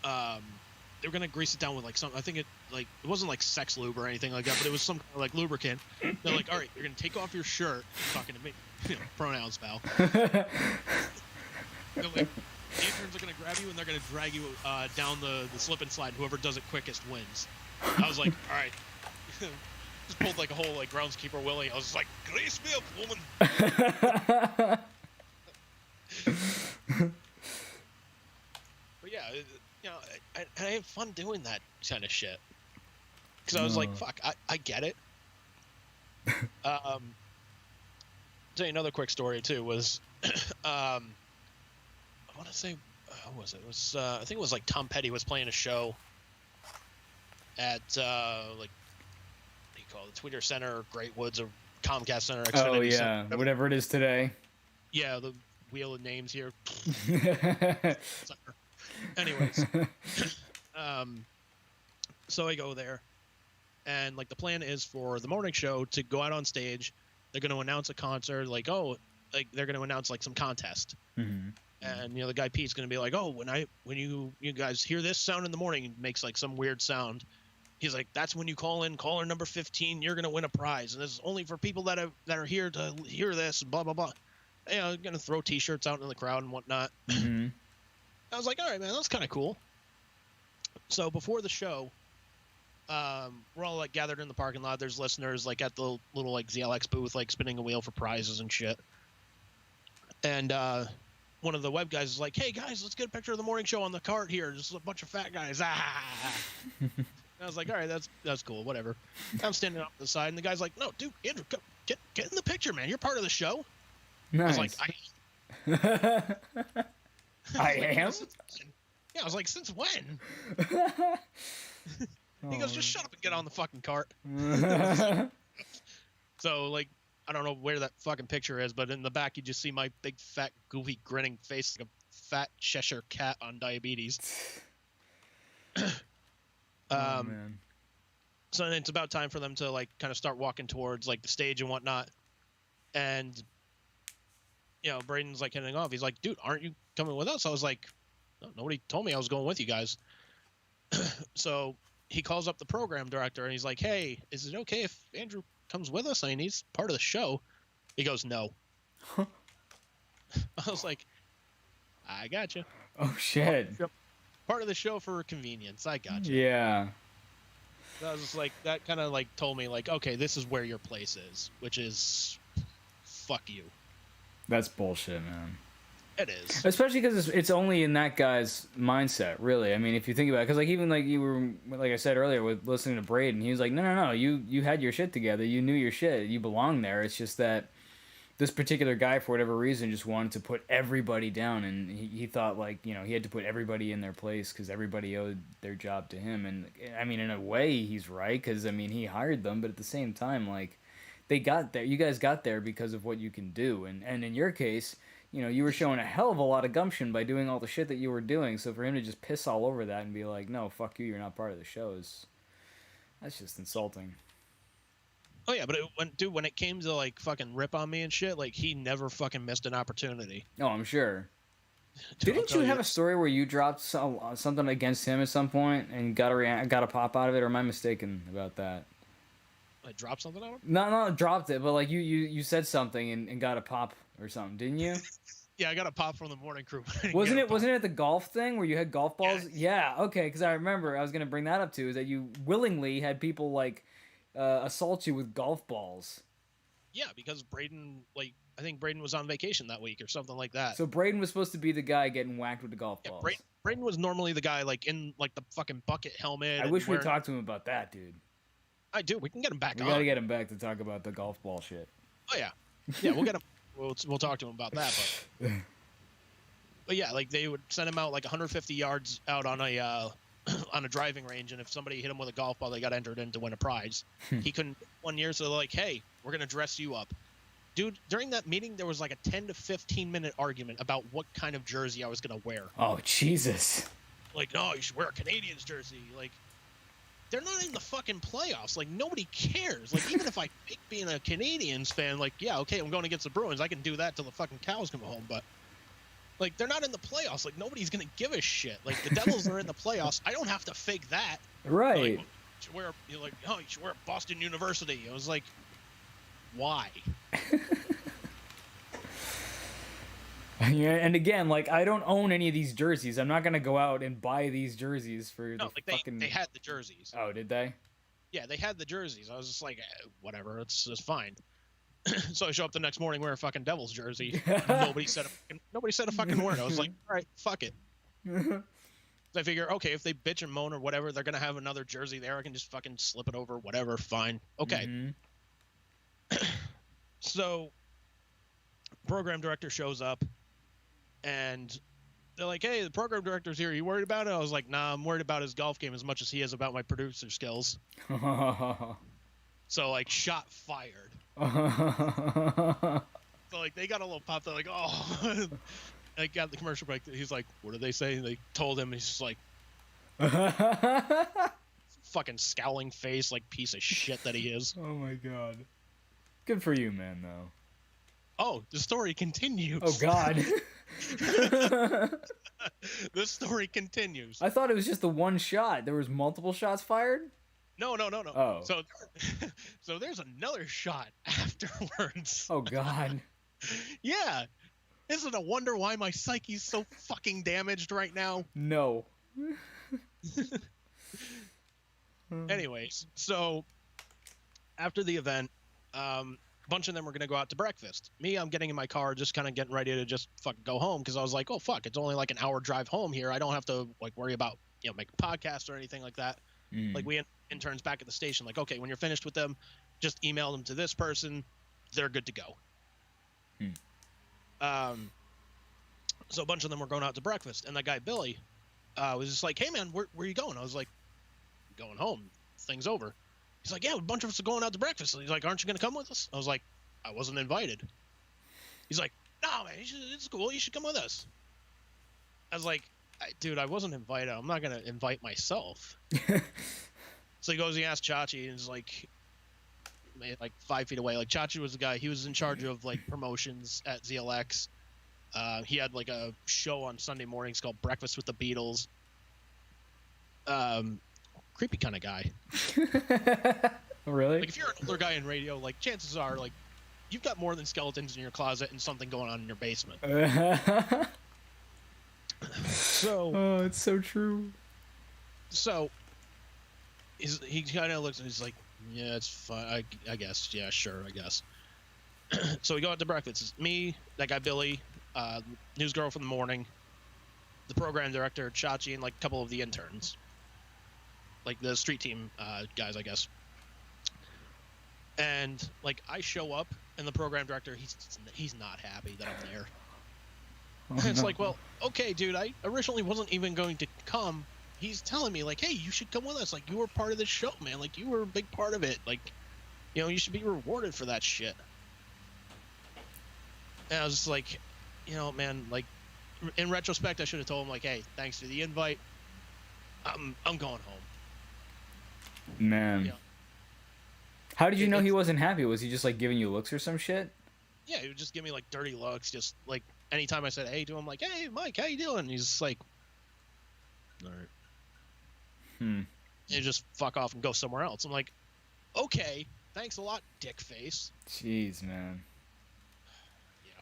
they were gonna grease it down with like some, I think it wasn't like sex lube or anything like that, but it was some kind of like lubricant. They're like, all right, you're gonna take off your shirt, talking to me, pronouns, pal. They're like, the interns are gonna grab you and they're gonna drag you down the slip and slide. Whoever does it quickest wins. I was like, all right. Just pulled like a whole like groundskeeper Willie. I was just like, grease me up, woman. But yeah, I had fun doing that kind of shit. Because I was like, fuck, I get it. Tell you another quick story too was, I want to say, what was it? It was I think it was like Tom Petty was playing a show at like, what do you call it, the Tweeter Center, or Great Woods, or Comcast Center. Xfinity Oh yeah, Center. whatever it is today. Yeah, the wheel of names here. Anyways, so I go there, and like the plan is for the morning show to go out on stage. They're going to announce a concert, like they're going to announce like some contest, and the guy Pete's going to be like, oh, when you guys hear this sound in the morning, it makes like some weird sound. He's like, that's when you call in caller number 15. You're going to win a prize, and this is only for people that are here to hear this. Blah blah blah. I'm going to throw T-shirts out in the crowd and whatnot. I was like, all right, man, that's kind of cool. So before the show, we're all like gathered in the parking lot. There's listeners like at the little like ZLX booth, like spinning a wheel for prizes and shit. And one of the web guys is like, hey guys, let's get a picture of the morning show on the cart here. Just a bunch of fat guys. I was like, all right, that's cool, whatever. I'm standing up to the side, and the guy's like, no, dude, Andrew, come, get in the picture, man. You're part of the show. Nice. I was like, I am? Yeah, I was like, since when? He goes, just shut up and get on the fucking cart. So, like, I don't know where that fucking picture is, but in the back you just see my big, fat, goofy, grinning face like a fat Cheshire cat on diabetes. Man. So it's about time for them to, like, kind of start walking towards, like, the stage and whatnot. And, Brayden's, like, heading off. He's like, dude, aren't you coming with us? I was like, no, nobody told me I was going with you guys. So he calls up the program director, and he's like, hey, is it okay if Andrew comes with us? I mean, he's part of the show. He goes, no. I was like, I got you. Oh, shit. Part of the show for convenience. I got you. Yeah. So I was just like, that kind of like told me like, okay, this is where your place is, which is fuck you. That's bullshit, man. It is. Especially because it's only in that guy's mindset, really. I mean, if you think about it, because like even like you were, like I said earlier, with listening to Brayden, he was like, no, you had your shit together, you knew your shit, you belong there. It's just that this particular guy, for whatever reason, just wanted to put everybody down, and he thought like, he had to put everybody in their place because everybody owed their job to him. And I mean, in a way, he's right, because I mean, he hired them, but at the same time, like, they got there. You guys got there because of what you can do, and in your case, you were showing a hell of a lot of gumption by doing all the shit that you were doing. So for him to just piss all over that and be like, no, fuck you, you're not part of the show, that's just insulting. Oh yeah, but when it came to like fucking rip on me and shit, like he never fucking missed an opportunity. Oh, I'm sure. Dude, Didn't you have a story where you dropped something against him at some point and got a pop out of it, or am I mistaken about that? I dropped something on him? No, dropped it, but like you said something and got a pop or something, didn't you? Yeah, I got a pop from the morning crew. Wasn't it at the golf thing where you had golf balls? Yeah, okay, because I remember I was gonna bring that up too, is that you willingly had people like assault you with golf balls. Yeah, because Brayden, like, I think Brayden was on vacation that week or something like that. So Brayden was supposed to be the guy getting whacked with the golf balls. Brayden was normally the guy like in like the fucking bucket helmet. I wish we talked to him about that, dude. I do. We can get him back on. We gotta get him back to talk about the golf ball shit. Oh yeah, we'll get him. We'll talk to him about that. But yeah, like they would send him out like 150 yards out on a on a driving range, and if somebody hit him with a golf ball, they got entered in to win a prize. He couldn't one year, so they're like, hey, we're gonna dress you up. Dude, during that meeting, there was like a 10 to 15 minute argument about what kind of jersey I was going to wear. Oh, Jesus. Like, no, you should wear a Canadiens jersey. Like, they're not in the fucking playoffs. Like, nobody cares. Like, even if I pick being a Canadiens fan, like, yeah, okay, I'm going against the Bruins. I can do that till the fucking cows come home. But, like, they're not in the playoffs. Like, nobody's going to give a shit. Like, the Devils are in the playoffs. I don't have to fake that. Right. Like, you should wear Boston University. I was like, why? Yeah, and again, like, I don't own any of these jerseys. I'm not gonna go out and buy these jerseys for fucking. They had the jerseys. Oh, did they? Yeah, they had the jerseys. I was just like, whatever, it's fine. So I show up the next morning wearing a fucking Devils jersey. Nobody said a fucking word. I was like, all right, fuck it. I figure, okay, if they bitch and moan or whatever, they're gonna have another jersey there. I can just fucking slip it over, whatever, fine, okay. Mm-hmm. So, program director shows up, and they're like, hey, the program director's here. Are you worried about it? I was like, nah, I'm worried about his golf game as much as he is about my producer skills. So, like, shot fired. So, like, they got a little pop. They're like, oh. I got the commercial break. He's like, what did they say? And they told him. He's just like, fucking scowling face, like, piece of shit that he is. Oh, my God. Good for you, man, though. Oh, the story continues. Oh, God. The story continues. I thought it was just the one shot. There was multiple shots fired? No. Oh. So there's another shot afterwards. Oh, God. Yeah. Isn't it a wonder why my psyche's so fucking damaged right now? No. Anyways, so after the event, a bunch of them were going to go out to breakfast. Me, I'm getting in my car, just kind of getting ready to just fucking go home because I was like, oh, fuck, it's only like an hour drive home here. I don't have to like worry about, make a podcast or anything like that. Like we had interns back at the station, like, okay, when you're finished with them, just email them to this person. They're good to go. So a bunch of them were going out to breakfast, and that guy, Billy, was just like, hey, man, where are you going? I was like, going home. Thing's over. He's like, yeah, a bunch of us are going out to breakfast. He's like, aren't you going to come with us? I was like, I wasn't invited. He's like, no, man, it's cool. You should come with us. I was like, dude, I wasn't invited. I'm not going to invite myself. So he goes, he asks Chachi, and he's like 5 feet away. Like, Chachi was the guy. He was in charge of, like, promotions at ZLX. He had, like, a show on Sunday mornings called Breakfast with the Beatles. Creepy kind of guy. Really? Like, if you're an older guy in radio, like, chances are, like, you've got more than skeletons in your closet and something going on in your basement. Oh, it's so true. So, he kind of looks and he's like, yeah, it's fine. I guess. Yeah, sure, I guess. So we go out to breakfast. It's me, that guy Billy, news girl from the morning, the program director, Chachi, and, like, a couple of the interns. Like, the street team guys, I guess. And, like, I show up, and the program director, he's not happy that I'm there. And it's like, well, okay, dude, I originally wasn't even going to come. He's telling me, like, hey, you should come with us. Like, you were part of this show, man. Like, you were a big part of it. Like, you should be rewarded for that shit. And I was just like, you know, man, like in retrospect, I should have told him like, hey, thanks for the invite. I'm going home. Man. Yeah. How did you know he wasn't happy? Was he just like giving you looks or some shit? Yeah, he would just give me like dirty looks. Just like anytime I said hey to him, like, hey, Mike, how you doing? And he's just like, all right. And just fuck off and go somewhere else. I'm like, okay, thanks a lot, dick face. Jeez, man. Yeah.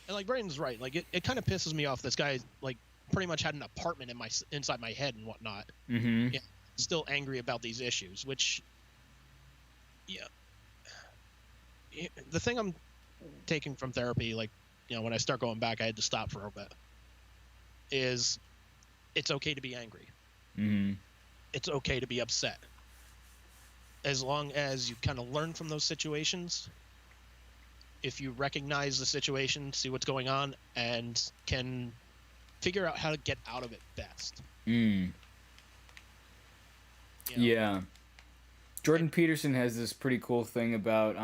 And like Brayden's right. Like it kind of pisses me off. This guy like pretty much had an apartment inside my head and whatnot. Mm-hmm. Yeah. Still angry about these issues, which, yeah. The thing I'm taking from therapy, like, you know, when I start going back, I had to stop for a bit, is it's okay to be angry. Mm-hmm. It's okay to be upset. As long as you kind of learn from those situations, if you recognize the situation, see what's going on, and can figure out how to get out of it best. Mm. You know? Yeah. Jordan Peterson has this pretty cool thing about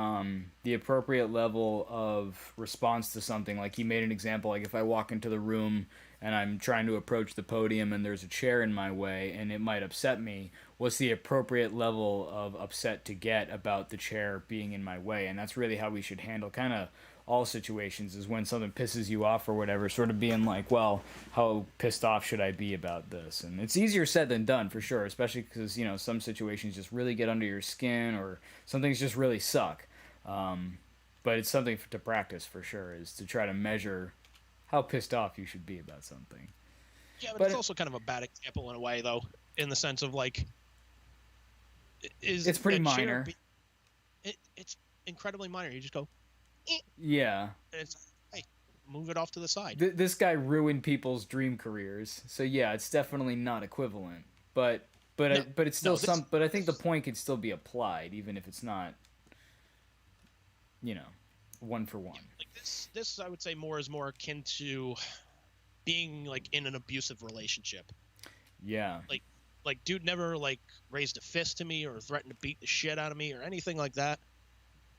the appropriate level of response to something. Like he made an example, like if I walk into the room and I'm trying to approach the podium and there's a chair in my way and it might upset me, what's the appropriate level of upset to get about the chair being in my way? And that's really how we should handle kind of all situations, is when something pisses you off or whatever, sort of being like, well, how pissed off should I be about this? And it's easier said than done, for sure, especially because, you know, some situations just really get under your skin or some things just really suck. But it's something to practice, for sure, is to try to measure how pissed off you should be about something. Yeah, but it's also kind of a bad example in a way, though, in the sense of, like, it's pretty minor. It's incredibly minor. You just go, yeah. And it's, hey, move it off to the side. This guy ruined people's dream careers, so yeah, it's definitely not equivalent. But it's still But I think the point could still be applied, even if it's not, you know, one for one. Yeah, like this I would say is more akin to being like in an abusive relationship. Yeah. Like dude never like raised a fist to me or threatened to beat the shit out of me or anything like that.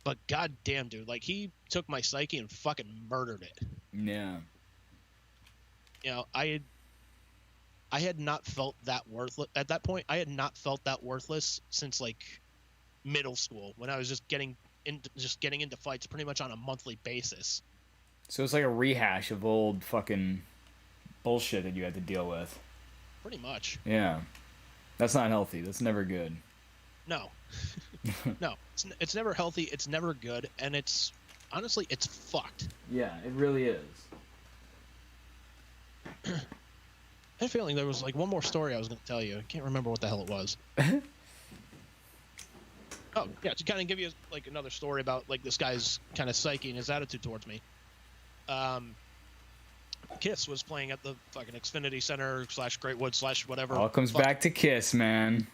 But goddamn, dude, like he took my psyche and fucking murdered it. Yeah. You know, I had not felt that worthless at that point. I had not felt that worthless since like middle school, when I was just getting into fights pretty much on a monthly basis. So it's like a rehash of old fucking bullshit that you had to deal with. Pretty much. Yeah. That's not healthy. That's never good. No. No. It's never healthy. It's never good. And it's... honestly, it's fucked. Yeah, it really is. I had a feeling there was like one more story I was going to tell you. I can't remember what the hell it was. Oh, yeah, to kind of give you like another story about like this guy's kind of psyche and his attitude towards me. Kiss was playing at the fucking Xfinity Center / Great Woods / whatever. All comes back to Kiss, man.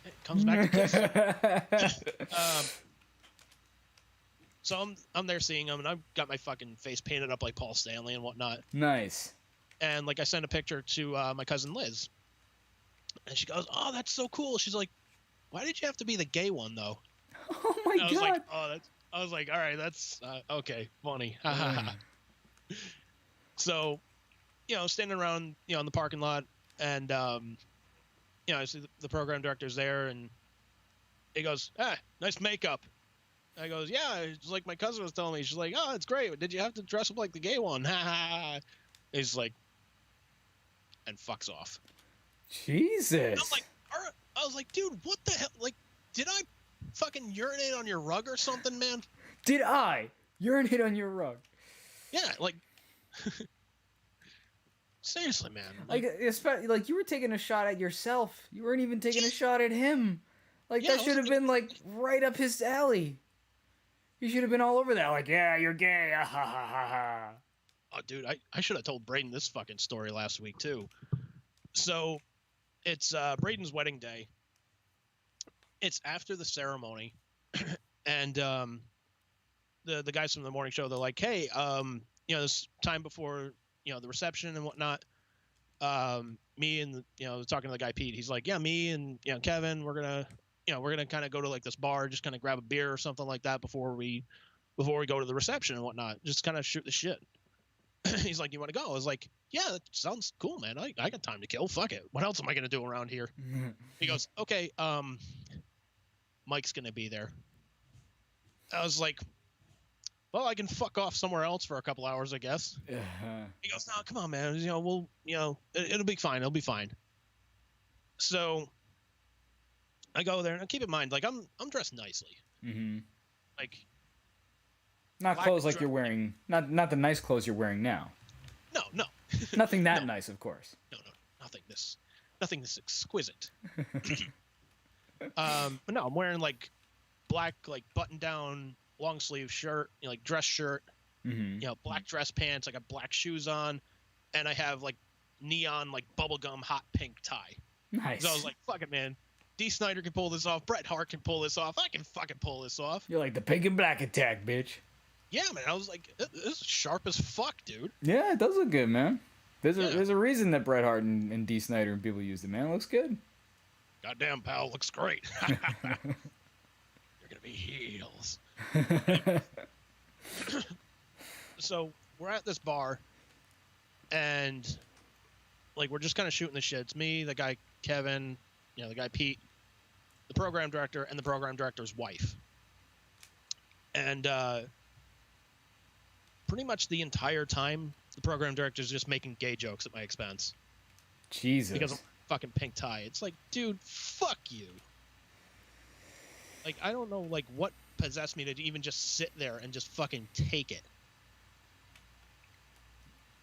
It comes back to Kiss. So I'm there seeing him, and I've got my fucking face painted up like Paul Stanley and whatnot. Nice. And like I sent a picture to my cousin Liz, and she goes, "Oh, that's so cool." She's like, "Why did you have to be the gay one, though?" Oh my god. I was like, "Oh, that's." I was like, "All right, that's okay, funny." So, you know, standing around, you know, in the parking lot, and you know, I see the program director's there, and he goes, "Ah, nice makeup." I goes, "Yeah, it's like my cousin was telling me." She's like, "Oh, it's great. Did you have to dress up like the gay one?" He's like, and fucks off. Jesus. I'm like, I was like, dude, what the hell? Like, did I fucking urinate on your rug or something, man? Did I urinate on your rug? Yeah, like, seriously, man. Like, especially, like, you were taking a shot at yourself. You weren't even taking a shot at him. Like, Yeah, that should have been, like, right up his alley. You should have been all over that. Like, yeah, you're gay. Ah, ha, ha, ha, ha. Oh, dude, I should have told Brayden this fucking story last week, too. So, it's Brayden's wedding day. It's after the ceremony. And the guys from the morning show, they're like, hey, you know, this time before, you know, the reception and whatnot, me and, you know, talking to the guy Pete, he's like, yeah, me and, you know, Kevin, we're gonna kind of go to like this bar, just kind of grab a beer or something like that before we go to the reception and whatnot, just kind of shoot the shit. He's like, you want to go? I was like, yeah, that sounds cool, man. I got time to kill. Fuck it. What else am I gonna do around here? He goes, okay, Mike's gonna be there. I was like, well, I can fuck off somewhere else for a couple hours, I guess. He goes, no, come on, man. It'll be fine. It'll be fine. So I go there, and keep in mind, like, I'm dressed nicely. Mm-hmm. Like, not clothes like you're wearing. Not the nice clothes you're wearing now. No. Nothing that nice, of course. No. Nothing this exquisite. But no, I'm wearing like black, like button-down, long-sleeve shirt, like dress shirt. Mm-hmm. Black dress pants. I got black shoes on, and I have like neon, like bubblegum hot pink tie. Nice. So I was like, "Fuck it, man. D. Snyder can pull this off. Bret Hart can pull this off. I can fucking pull this off." You're like the pink and black attack, bitch. Yeah, man. I was like, "This is sharp as fuck, dude." Yeah, it does look good, man. There's a reason that Bret Hart and D. Snyder and people used it, man. It looks good. Goddamn, pal, looks great. You're gonna be heels. So we're at this bar, and like we're just kind of shooting the shit. It's me, the guy Kevin, the guy Pete, the program director, and the program director's wife. And pretty much the entire time, the program director's just making gay jokes at my expense. Jesus. Because I'm fucking pink tie. It's like, dude, fuck you. Like, I don't know, like, what possessed me to even just sit there and just fucking take it.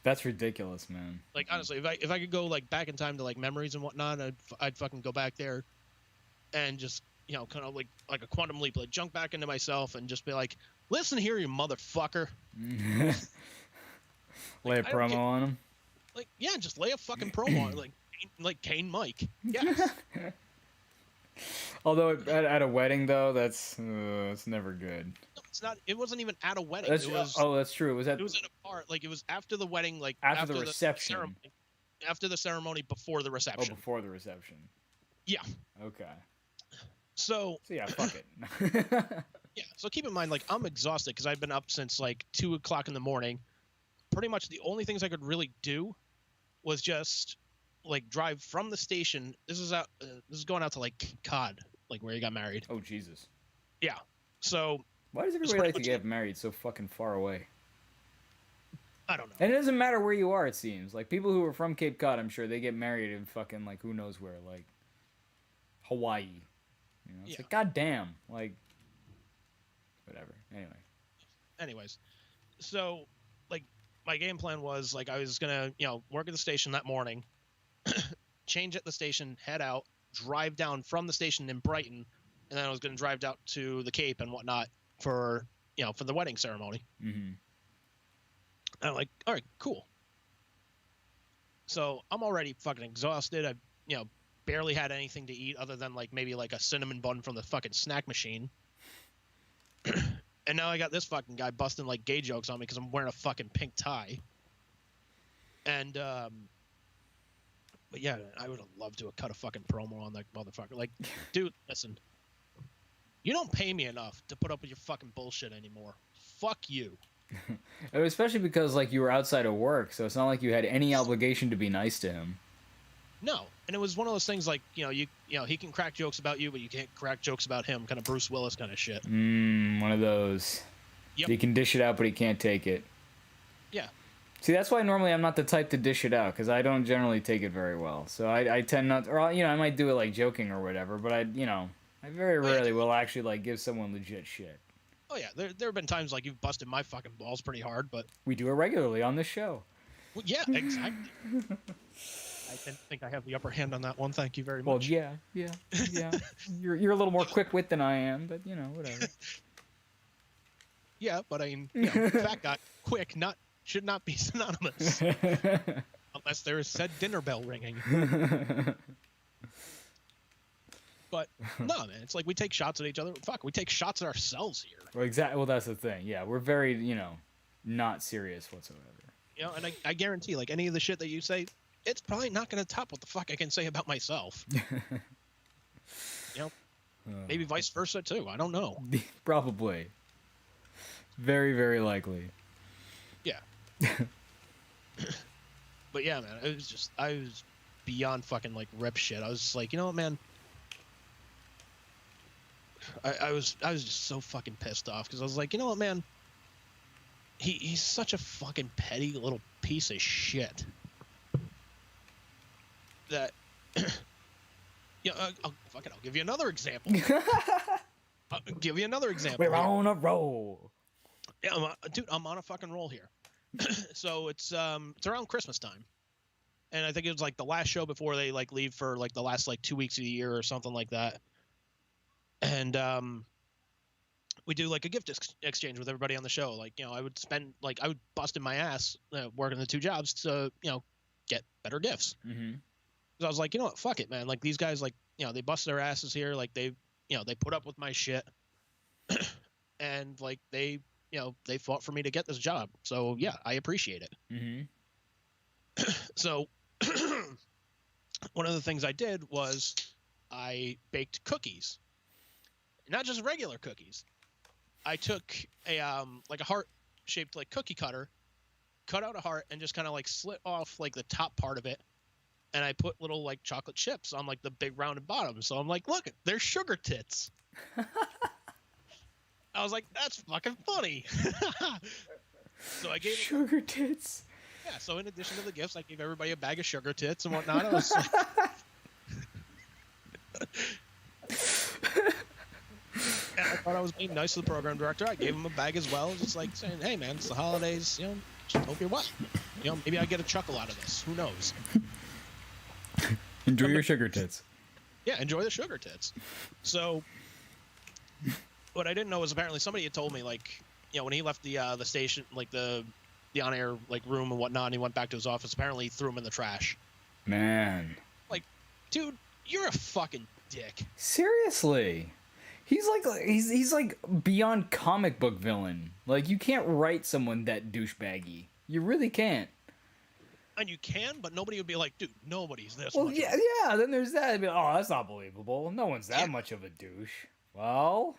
That's ridiculous, man. Like, honestly, if I could go, like, back in time to, like, memories and whatnot, I'd fucking go back there and just, kind of like a quantum leap, like, jump back into myself and just be like, listen here, you motherfucker. Lay a promo on him? Like, yeah, just lay a fucking promo on it, like Kane Mike. Yes. Although at a wedding, though, that's never good. No, it's not. It wasn't even at a wedding. That's true. It was at a part. Like, it was after the wedding, like after the reception. Ceremony, after the ceremony, before the reception. Oh, before the reception. Yeah. Okay. So yeah, fuck it. Yeah. So keep in mind, like, I'm exhausted because I've been up since like 2 o'clock in the morning. Pretty much the only things I could really do was just like drive from the station. This is going out to like Cape Cod, like where you got married. Oh Jesus. Yeah. So why does everybody like to get married so fucking far away? I don't know. And it doesn't matter where you are, it seems. Like people who are from Cape Cod, I'm sure they get married in fucking like who knows where, like Hawaii. It's like goddamn, like whatever. Anyways, so like my game plan was like I was gonna work at the station that morning, change at the station, head out, drive down from the station in Brayden, and then I was gonna drive out to the Cape and whatnot for for the wedding ceremony. Mm-hmm. And I'm like, all right, cool. So I'm already fucking exhausted. I've barely had anything to eat other than like maybe like a cinnamon bun from the fucking snack machine. And now I got this fucking guy busting like gay jokes on me because I'm wearing a fucking pink tie. And but yeah, I would have loved to have cut a fucking promo on that motherfucker. Like, dude, listen, you don't pay me enough to put up with your fucking bullshit anymore. Fuck you. Especially because like you were outside of work, so it's not like you had any obligation to be nice to him. No, and it was one of those things like he can crack jokes about you, but you can't crack jokes about him. Kind of Bruce Willis kind of shit. One of those. Yep. He can dish it out, but he can't take it. Yeah. See, that's why normally I'm not the type to dish it out, because I don't generally take it very well. So I tend not, or I might do it like joking or whatever, but I very rarely will actually like give someone legit shit. Oh yeah, there have been times like you've busted my fucking balls pretty hard, but we do it regularly on this show. Well, yeah, exactly. I think I have the upper hand on that one. Thank you very much. Well, yeah. You're a little more quick-wit than I am, but whatever. Yeah, but I mean, fat guy, quick, should not be synonymous, unless there is said dinner bell ringing. But no, man, it's like we take shots at each other. Fuck, we take shots at ourselves here. Well, exactly. Well, that's the thing. Yeah, we're very, not serious whatsoever. And I guarantee, like any of the shit that you say, it's probably not going to top what the fuck I can say about myself. Maybe vice versa too. I don't know. Probably. Very, very likely. Yeah. But yeah, man, I was beyond fucking like rip shit. I was just like, you know what, man. I was just so fucking pissed off because I was like, you know what, man. He's such a fucking petty little piece of shit. That, yeah, I'll give you another example. I'll give you another example. We're on a roll. Yeah, dude, I'm on a fucking roll here. So it's around Christmas time, and I think it was like the last show before they like leave for like the last like 2 weeks of the year or something like that. And we do like a gift exchange with everybody on the show. Like, you know, I would bust in my ass working the 2 jobs to, you know, get better gifts. Mm-hmm. So I was like, you know what, fuck it, man. Like these guys, like, you know, they bust their asses here. Like they put up with my shit, and like they fought for me to get this job. So yeah, I appreciate it. Mm-hmm. So one of the things I did was I baked cookies, not just regular cookies. I took a like a heart shaped like cookie cutter, cut out a heart, and just kind of like slit off like the top part of it. And I put little like chocolate chips on like the big rounded bottom. So I'm like, look, they're sugar tits. I was like, that's fucking funny. So I gave sugar tits. Yeah. So in addition to the gifts, I gave everybody a bag of sugar tits and whatnot. I was like, and I thought I was being nice to the program director. I gave him a bag as well, just like saying, hey man, it's the holidays. You know, just hope you're well. You know, maybe I get a chuckle out of this. Who knows? Enjoy your sugar tits. Yeah, enjoy the sugar tits. So, what I didn't know was apparently somebody had told me, like, you know, when he left the station, like the on-air like room and whatnot, and he went back to his office. Apparently, he threw him in the trash. Man, like, dude, you're a fucking dick. Seriously, he's like beyond comic book villain. Like, you can't write someone that douchebaggy. You really can't. And you can, but nobody would be like, dude, nobody's this. Well, much yeah. Then there's that. I'd be like, oh, that's not believable. No one's that much of a douche. Well,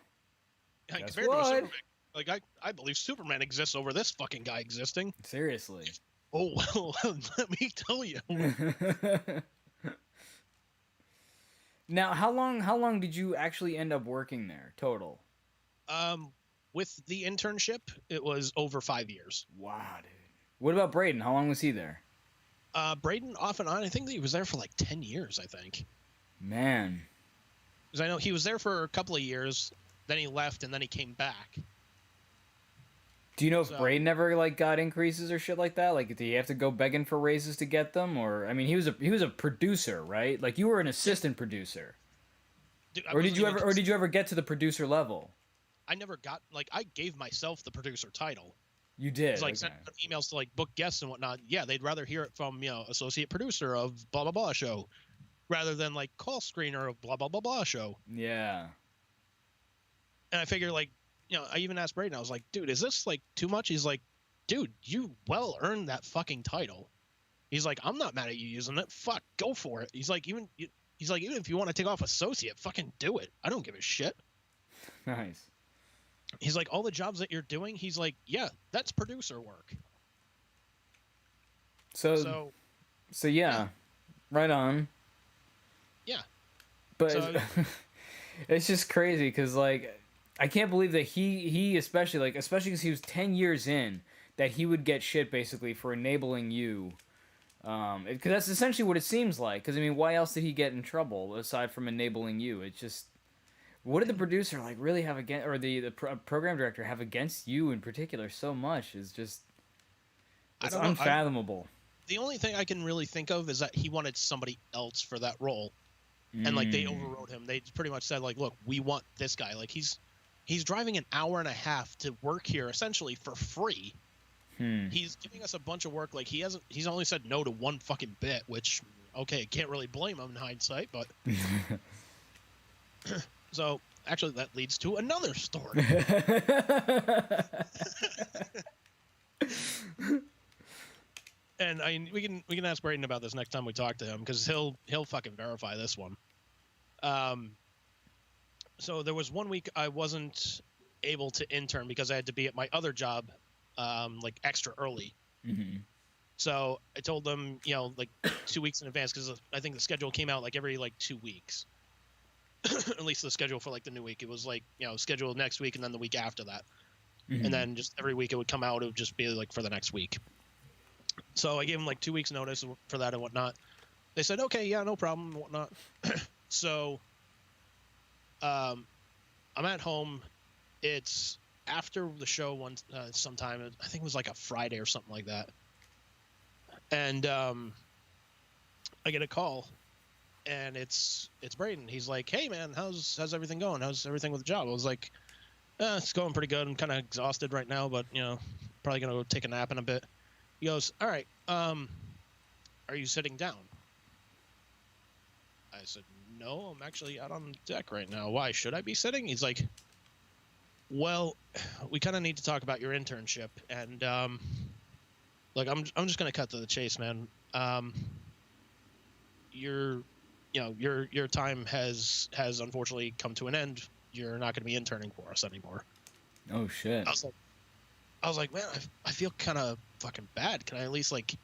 yeah, guess compared to a what? Superman, like I believe Superman exists over this fucking guy existing. Seriously. Oh well, let me tell you. Now, how long did you actually end up working there total? With the internship, it was over 5 years. Wow, dude. What about Brayden? How long was he there? Brayden, off and on, I think he was there for like 10 years, I think. Man. Because I know he was there for a couple of years, then he left, and then he came back. Do you know if Brayden ever like got increases or shit like that? Like, did he have to go begging for raises to get them? Or, I mean, he was a producer, right? Like, you were an assistant producer. Dude, or did you ever get to the producer level? I never got, like, I gave myself the producer title. You did. It's like sending emails to like book guests and whatnot. Yeah, they'd rather hear it from, you know, associate producer of blah blah blah show, rather than like call screener of blah blah blah blah show. Yeah. And I figure, like, you know, I even asked Brayden. I was like, dude, is this like too much? He's like, dude, you well earned that fucking title. He's like, I'm not mad at you using it. Fuck, go for it. He's like, even if you want to take off associate, fucking do it. I don't give a shit. Nice. He's like, all the jobs that you're doing, he's like, yeah, that's producer work. So yeah, right on. Yeah. But so, it's just crazy because, like, I can't believe that he especially because he was 10 years in, that he would get shit basically for enabling you. Because that's essentially what it seems like. Because, I mean, why else did he get in trouble aside from enabling you? It's just... What did the producer like really have against, or the program director have against you in particular so much? Is just it's unfathomable. The only thing I can really think of is that he wanted somebody else for that role, and like they overrode him. They pretty much said like, "Look, we want this guy. Like he's driving an hour and a half to work here essentially for free. He's giving us a bunch of work. Like he's only said no to one fucking bit, which okay, can't really blame him in hindsight, but." So, actually, that leads to another story. And I mean, we can ask Brayden about this next time we talk to him because he'll fucking verify this one. So there was 1 week I wasn't able to intern because I had to be at my other job, like extra early. So I told them, like 2 weeks in advance, because I think the schedule came out like every like 2 weeks. At least the schedule for like the new week. It was like, scheduled next week and then the week after that. Mhm. And then just every week it would come out. It would just be like for the next week. So I gave them like 2 weeks notice for that and whatnot. They said, okay, yeah, no problem and whatnot. So I'm at home. It's after the show sometime. I think it was like a Friday or something like that. And I get a call, and it's Brayden. He's like, hey man, how's everything going? How's everything with the job? I was like, it's going pretty good. I'm kind of exhausted right now, but probably gonna go take a nap in a bit. He goes, all right, are you sitting down? I said, no, I'm actually out on deck right now. Why should I be sitting? He's like, well, we kind of need to talk about your internship, and like I'm just gonna cut to the chase, man. Your time has unfortunately come to an end. You're not gonna be interning for us anymore. Oh shit. I was like, man, I feel kind of fucking bad. Can I at least like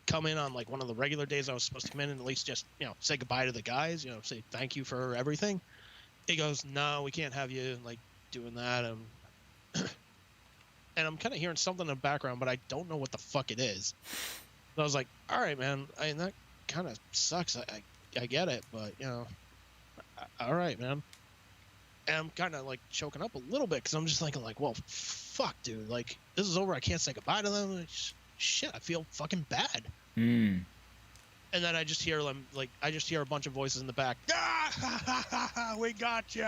come in on like one of the regular days I was supposed to come in and at least just say goodbye to the guys, say thank you for everything? He goes, no, we can't have you like doing that. And I'm kind of hearing something in the background, but I don't know what the fuck it is. So I was like, all right, man, that kind of sucks. I get it, but all right, man. And I'm kind of like choking up a little bit because I'm just thinking like, well, fuck, dude, like this is over. I can't say goodbye to them. Shit, I feel fucking bad. Mm. And then I just hear them, like, I just hear a bunch of voices in the back. Ah, we got you.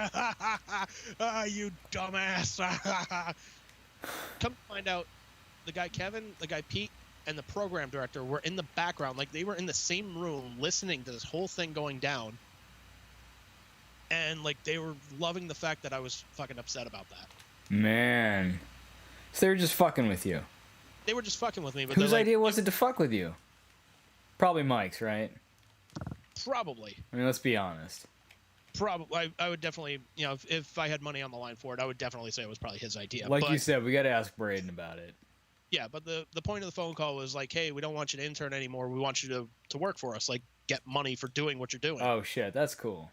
You dumbass. Come to find out, the guy Kevin, the guy Pete, and the program director were in the background. Like, they were in the same room listening to this whole thing going down. And, like, they were loving the fact that I was fucking upset about that. Man. So they were just fucking with you. They were just fucking with me. But whose idea was it to fuck with you? Probably Mike's, right? Probably. I mean, let's be honest. Probably. I would definitely, if I had money on the line for it, I would definitely say it was probably his idea. Like you said, we got to ask Brayden about it. Yeah, but the point of the phone call was like, hey, we don't want you to intern anymore. We want you to work for us. Like, get money for doing what you're doing. Oh, shit. That's cool.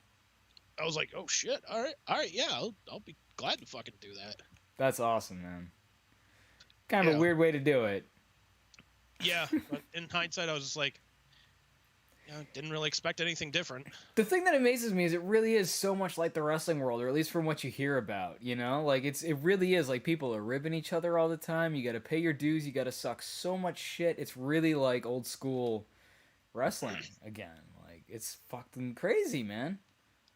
I was like, oh, shit. All right. Yeah, I'll be glad to fucking do that. That's awesome, man. Kind of a weird way to do it. Yeah, but in hindsight, I was just like, didn't really expect anything different. The thing that amazes me is it really is so much like the wrestling world, or at least from what you hear about, Like, it really is, like, people are ribbing each other all the time. You gotta pay your dues, you gotta suck so much shit. It's really like old school wrestling again. Like, it's fucking crazy, man.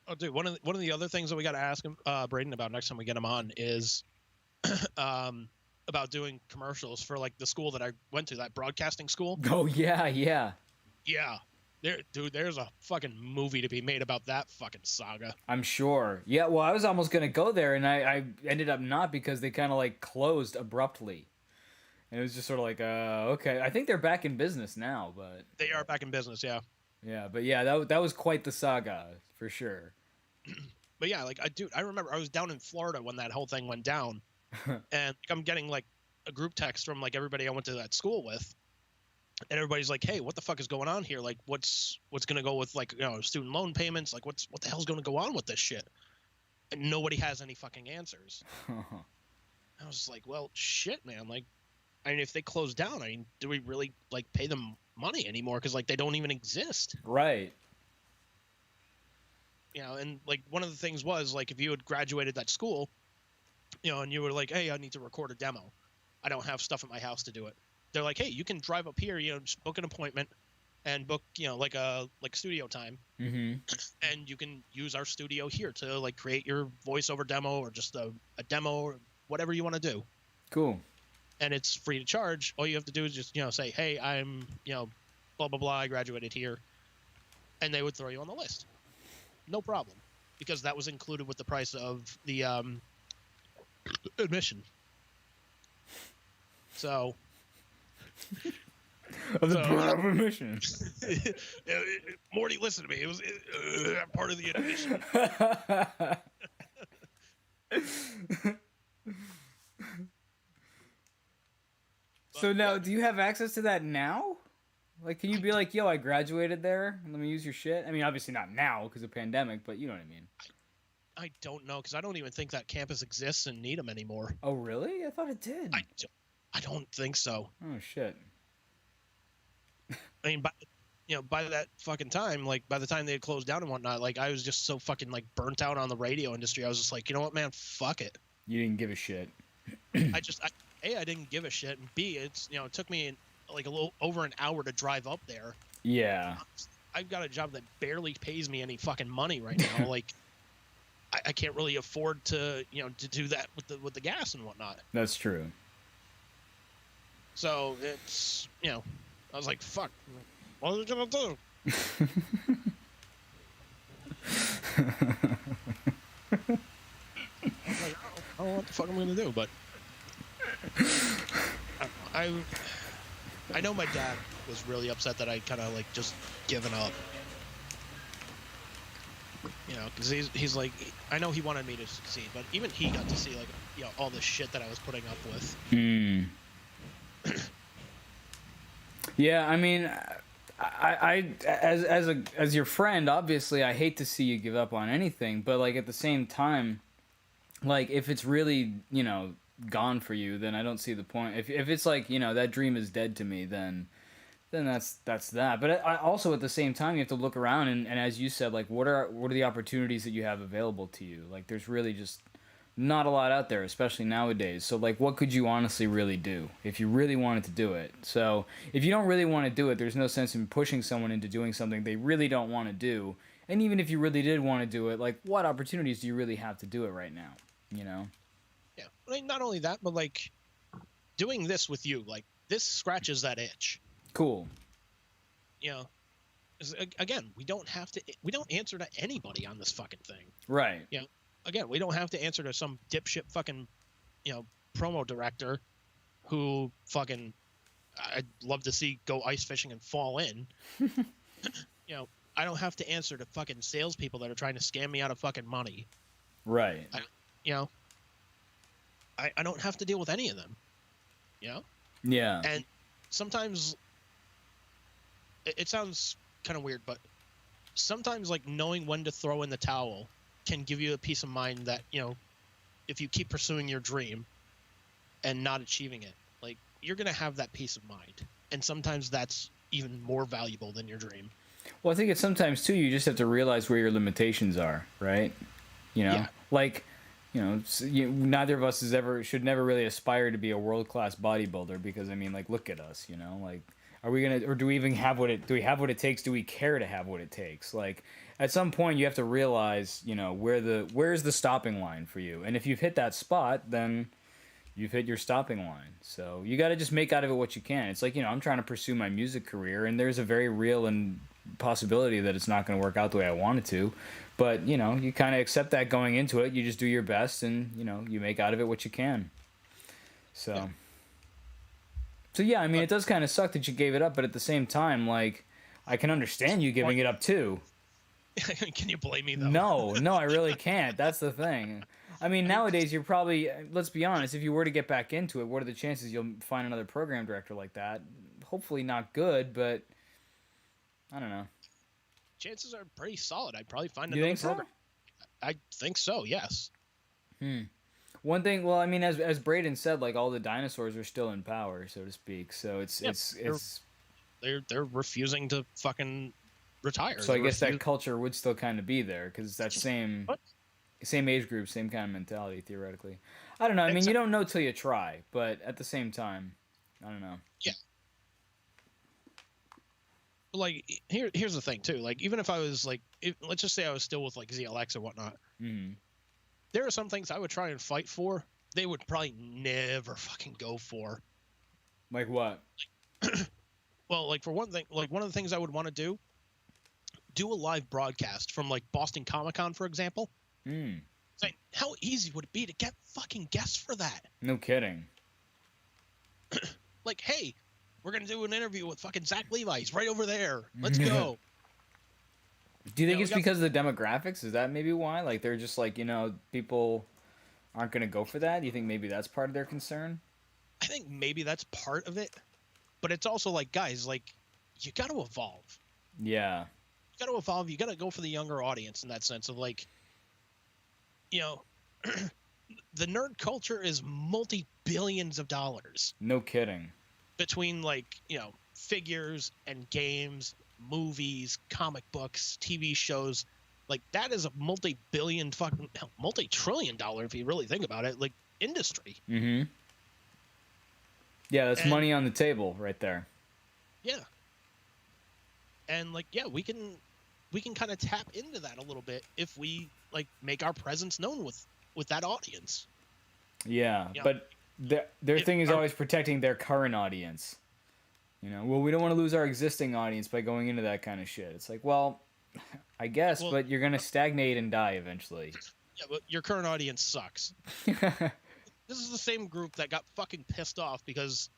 Oh, dude, one of the other things that we gotta ask him, Brayden, about next time we get him on is about doing commercials for, like, the school that I went to, that broadcasting school. Oh, yeah. Yeah. There's a fucking movie to be made about that fucking saga. I'm sure. Yeah, well, I was almost going to go there, and I ended up not because they kind of, like, closed abruptly. And it was just sort of like, okay. I think they're back in business now, but... They are back in business, yeah. Yeah, but yeah, that was quite the saga, for sure. But yeah, like, I remember I was down in Florida when that whole thing went down. And I'm getting, like, a group text from, like, everybody I went to that school with. And everybody's like, hey, what the fuck is going on here? Like, what's going to go with, like, student loan payments? Like, what the hell's going to go on with this shit? And nobody has any fucking answers. I was like, well, shit, man. Like, I mean, if they close down, I mean, do we really, like, pay them money anymore? Because, like, they don't even exist. Right. And, like, one of the things was, like, if you had graduated that school, and you were like, hey, I need to record a demo. I don't have stuff at my house to do it. They're like, hey, you can drive up here, just book an appointment and book, like studio time. Mm-hmm. And you can use our studio here to, like, create your voiceover demo or just a demo or whatever you want to do. Cool. And it's free to charge. All you have to do is just, say, hey, I'm, blah, blah, blah, I graduated here. And they would throw you on the list. No problem. Because that was included with the price of the admission. So... of the admission. Morty, listen to me. It was part of the admission. So now, do you have access to that now? Like, can you be like, yo, I graduated there, let me use your shit? I mean, obviously not now because of pandemic, but you know what I mean. I don't know, because I don't even think that campus exists in Needham anymore. Oh, really? I thought it did. I don't think so. Oh, shit. I mean, by that fucking time, like, by the time they had closed down and whatnot, like, I was just so fucking, like, burnt out on the radio industry. I was just like, you know what, man, fuck it. You didn't give a shit. I didn't give a shit, and B, it took me, like, a little over an hour to drive up there. Yeah. I've got a job that barely pays me any fucking money right now. Like, I can't really afford to, to do that with the gas and whatnot. That's true. So it's, I was like, fuck, what are we gonna do? I was like, I don't know what the fuck I'm gonna do, but I know my dad was really upset that I kind of like just given up. Because he's like, I know he wanted me to succeed, but even he got to see like, all the shit that I was putting up with. Yeah, I mean, I as your friend, obviously, I hate to see you give up on anything, but like at the same time, like if it's really gone for you, then I don't see the point. If it's like that dream is dead to me, then that's that. But I also at the same time you have to look around and as you said, like what are the opportunities that you have available to you? Like there's really just not a lot out there, especially nowadays. So like what could you honestly really do if you really wanted to do it? So if you don't really want to do it, there's no sense in pushing someone into doing something they really don't want to do. And even if you really did want to do it, like what opportunities do you really have to do it right now? Yeah. I mean, not only that, but like doing this with you, like this scratches that itch. Cool. Again, we don't answer to anybody on this fucking thing. Right. Again, we don't have to answer to some dipshit fucking, promo director who fucking I'd love to see go ice fishing and fall in. I don't have to answer to fucking salespeople that are trying to scam me out of fucking money. Right. I don't have to deal with any of them. Yeah. And sometimes it sounds kind of weird, but sometimes like knowing when to throw in the towel can give you a peace of mind that, if you keep pursuing your dream and not achieving it, like you're going to have that peace of mind. And sometimes that's even more valuable than your dream. Well, I think it's sometimes too, you just have to realize where your limitations are, right? Yeah. Like, neither of us should never really aspire to be a world-class bodybuilder because, I mean, like, look at us, like, are we going to, or do we even have do we have what it takes? Do we care to have what it takes? Like, at some point you have to realize, where's the stopping line for you? And if you've hit that spot, then you've hit your stopping line. So you got to just make out of it what you can. It's like, I'm trying to pursue my music career and there's a very real and possibility that it's not going to work out the way I want it to. But, you kind of accept that going into it. You just do your best and, you make out of it what you can. So, yeah, I mean, it does kind of suck that you gave it up. But at the same time, like, I can understand you giving it up, too. Can you blame me, though? No, I really can't. That's the thing. I mean, nowadays, you're probably, let's be honest, if you were to get back into it, what are the chances you'll find another program director like that? Hopefully not good, but I don't know. Chances are pretty solid. I'd probably find another program. I think so, yes. One thing, well, I mean, as Brayden said, like all the dinosaurs are still in power, so to speak. So they're refusing to fucking retire. So I guess that culture would still kind of be there because it's that same age group, same kind of mentality theoretically. I don't know. I mean, you don't know till you try, but at the same time, I don't know. Yeah. Like here's the thing too. Like even if I was like, let's just say I was still with like ZLX or whatnot. Mm-hmm. There are some things I would try and fight for. They would probably never fucking go for. Like what? Well, like for one thing, like one of the things I would want to do a live broadcast from like Boston Comic-Con, for example. It's like, how easy would it be to get fucking guests for that? No kidding. Like, hey, we're going to do an interview with fucking Zach Levi. He's right over there. Let's go. Do you think it's because of the demographics? Is that maybe why? Like, they're just like, people aren't going to go for that? Do you think maybe that's part of their concern? I think maybe that's part of it, but it's also like, guys, like, you got to evolve. Yeah. You got to evolve. You got to go for the younger audience in that sense of like, you know, the nerd culture is multi-billions of dollars No kidding. between like, you know, figures and games, movies, comic books, TV shows. Like that is a multi-billion fucking multi-trillion dollar, if you really think about it, like industry. Mm-hmm. Yeah, that's And- money on the table right there. Yeah. And like, yeah, we can kind of tap into that a little bit if we like make our presence known with that audience. Yeah, Yeah. but their If thing is our- always protecting their current audience. You know, well, we don't want to lose our existing audience by going into that kind of shit. It's like, well, I guess, Well- but you're gonna stagnate and die eventually. Yeah, but your current audience sucks. This is the same group that got fucking pissed off because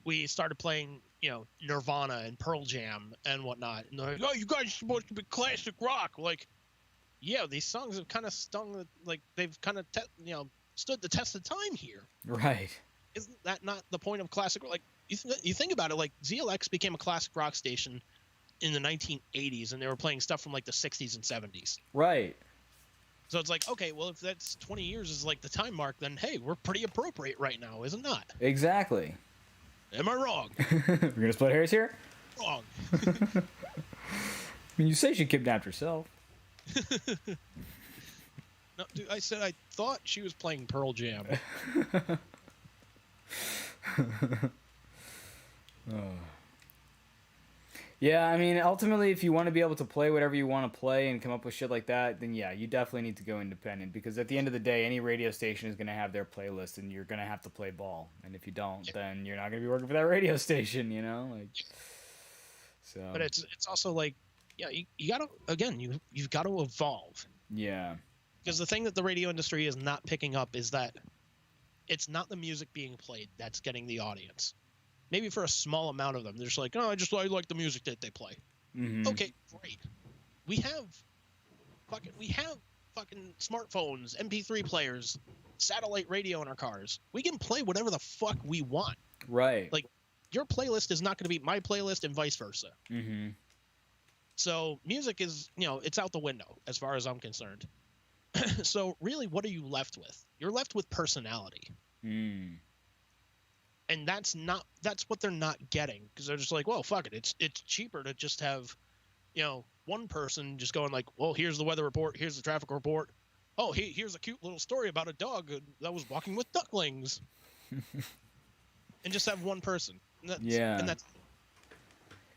we started playing, you know, Nirvana and Pearl Jam and whatnot. And they're like, oh, you guys are supposed to be classic rock. Like, yeah, these songs have kind of stung, like, they've kind of, stood the test of time here. Right. Isn't that not the point of classic? Like, you think about it, like, ZLX became a classic rock station in the 1980s, and they were playing stuff from, like, the 60s and 70s. Right. So it's like, okay, well, if that's 20 years is, like, the time mark, then, hey, we're pretty appropriate right now, is it not? Exactly. Am I wrong? We're gonna split hairs here. Wrong. I mean, you say she kidnapped herself. No, dude, I said I thought she was playing Pearl Jam. Yeah, I mean, ultimately, if you want to be able to play whatever you want to play and come up with shit like that, then yeah, you definitely need to go independent because at the end of the day, any radio station is going to have their playlist and you're going to have to play ball. And if you don't, then you're not going to be working for that radio station, you know? Like, so. But it's also like, yeah, you gotta, again, you've got to evolve. Yeah. Because the thing that the radio industry is not picking up is that it's not the music being played that's getting the audience. Maybe for a small amount of them, they're just like, oh, I like the music that they play. Mm-hmm. Okay, great. We have fucking smartphones, MP3 players, satellite radio in our cars. We can play whatever the fuck we want. Right. Like, your playlist is not going to be my playlist and vice versa. Mm-hmm. So music is, it's out the window as far as I'm concerned. So really, what are you left with? You're left with personality. Mm. And that's what they're not getting because they're just like, well, fuck it. It's cheaper to just have, one person just going like, well, here's the weather report. Here's the traffic report. Oh, here's a cute little story about a dog that was walking with ducklings. And just have one person. Yeah. And that's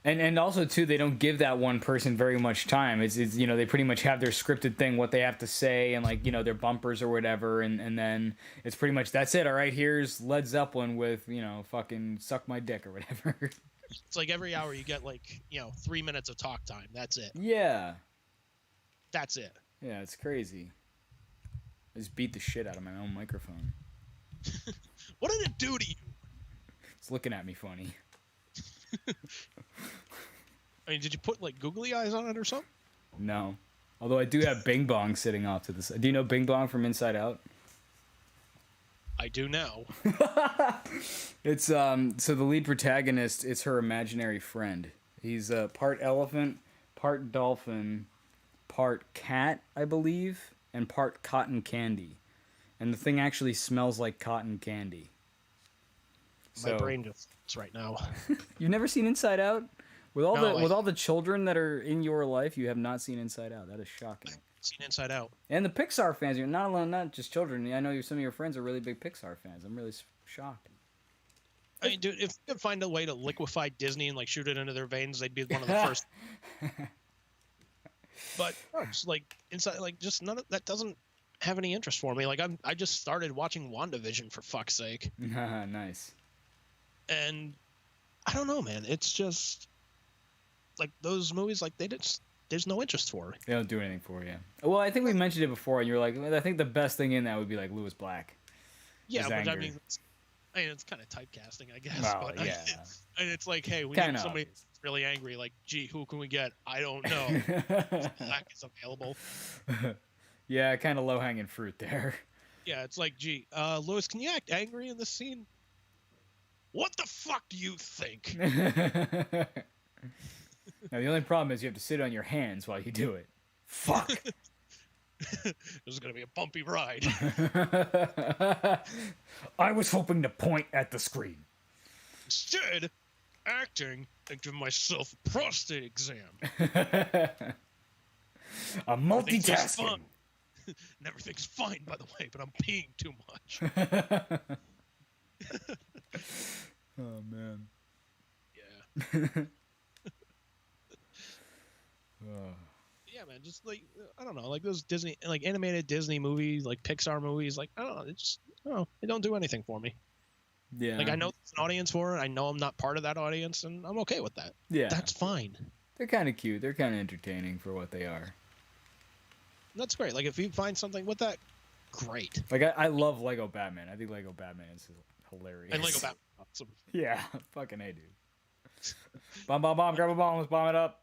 And also too, they don't give that one person very much time. It's they pretty much have their scripted thing, what they have to say, and like their bumpers or whatever, and then it's pretty much that's it. All right, here's Led Zeppelin with fucking suck my dick or whatever. It's like every hour you get like 3 minutes of talk time. That's it. Yeah. That's it. Yeah, it's crazy. I just beat the shit out of my own microphone. What did it do to you? It's looking at me funny. I mean, did you put like googly eyes on it or something? No. Although I do have Bing Bong sitting off to the side. Do you know Bing Bong from Inside Out? I do now. It's so the lead protagonist, it's her imaginary friend. He's part elephant, part dolphin, part cat, I believe, and part cotton candy. And the thing actually smells like cotton candy. My brain just hurts right now. You've never seen Inside Out? With all No, with all the children that are in your life, you have not seen Inside Out. That is shocking. Seen Inside Out. And the Pixar fans, you're not alone, not just children. I know some of your friends are really big Pixar fans. I'm really shocked. I mean, dude, if they could find a way to liquefy Disney and like shoot it into their veins, they'd be one of the first. But just like inside, like just none of that doesn't have any interest for me. Like I just started watching WandaVision for fuck's sake. Nice. And I don't know, man. It's just like those movies, like there's no interest for. They don't do anything for you. Well, I think we mentioned it before, and you were like, I think the best thing in that would be like Lewis Black. Yeah, His but anger. I mean, it's kind of typecasting, I guess. Well, but yeah. and it's like, hey, we Kinda need somebody obvious. that's really angry. Like, gee, who can we get? I don't know. Black is available. Yeah, kind of low hanging fruit there. Yeah, it's like, gee, Lewis, can you act angry in this scene? What the fuck do you think? Now, the only problem is you have to sit on your hands while you do it. Fuck. This is gonna be a bumpy ride. I was hoping to point at the screen. Instead, acting and give myself a prostate exam. A multitasking. Fun. Everything's fine, by the way, but I'm peeing too much. Oh man. Yeah. Oh. Yeah, man. Just like I don't know, like those Disney, like animated Disney movies, like Pixar movies. Like I don't know, they don't do anything for me. Yeah. Like I know there's an audience for it. I know I'm not part of that audience, and I'm okay with that. Yeah. That's fine. They're kind of cute. They're kind of entertaining for what they are. That's great. Like if you find something with that, great. Like I love Lego Batman. I think Lego Batman is hilarious. And Lego Batman, awesome. Yeah, fucking A, dude. Bomb, bomb, bomb! Grab a bomb. Let's bomb it up.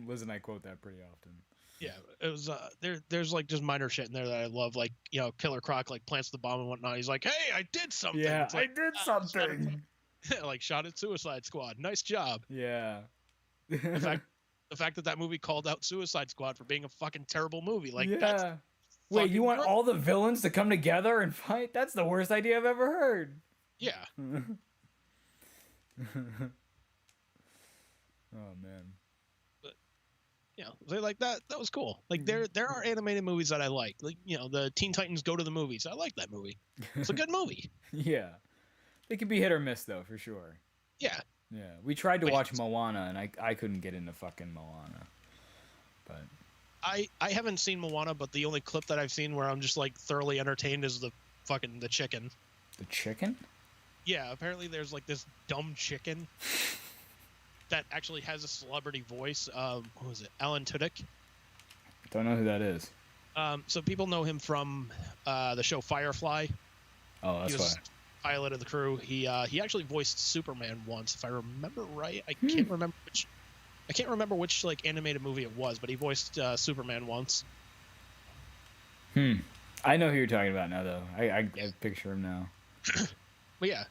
Liz and I quote that pretty often. Yeah, it was. There's like just minor shit in there that I love. Like Killer Croc like plants the bomb and whatnot. He's like, "Hey, I did something." Yeah, It's like, I did something. like shot at Suicide Squad. Nice job. Yeah. The fact that movie called out Suicide Squad for being a fucking terrible movie. Like, yeah. that's Wait, you want great. all the villains to come together and fight? That's the worst idea I've ever heard. Yeah. Oh man. So like that was cool. Like there are animated movies that I like. Like the Teen Titans Go to the Movies. I like that movie. It's a good movie. Yeah. They can be hit or miss though, for sure. Yeah. Yeah. We tried to watch Moana and I couldn't get into fucking Moana. But I haven't seen Moana, but the only clip that I've seen where I'm just like thoroughly entertained is the chicken. The chicken? Yeah, apparently there's like this dumb chicken that actually has a celebrity voice. What was it? Alan Tudyk. Don't know who that is. So people know him from the show Firefly. Oh, that's He was pilot of the crew. He actually voiced Superman once, if I remember right. I can't remember which like animated movie it was, but he voiced Superman once. I know who you're talking about now, though. I picture him now. But yeah,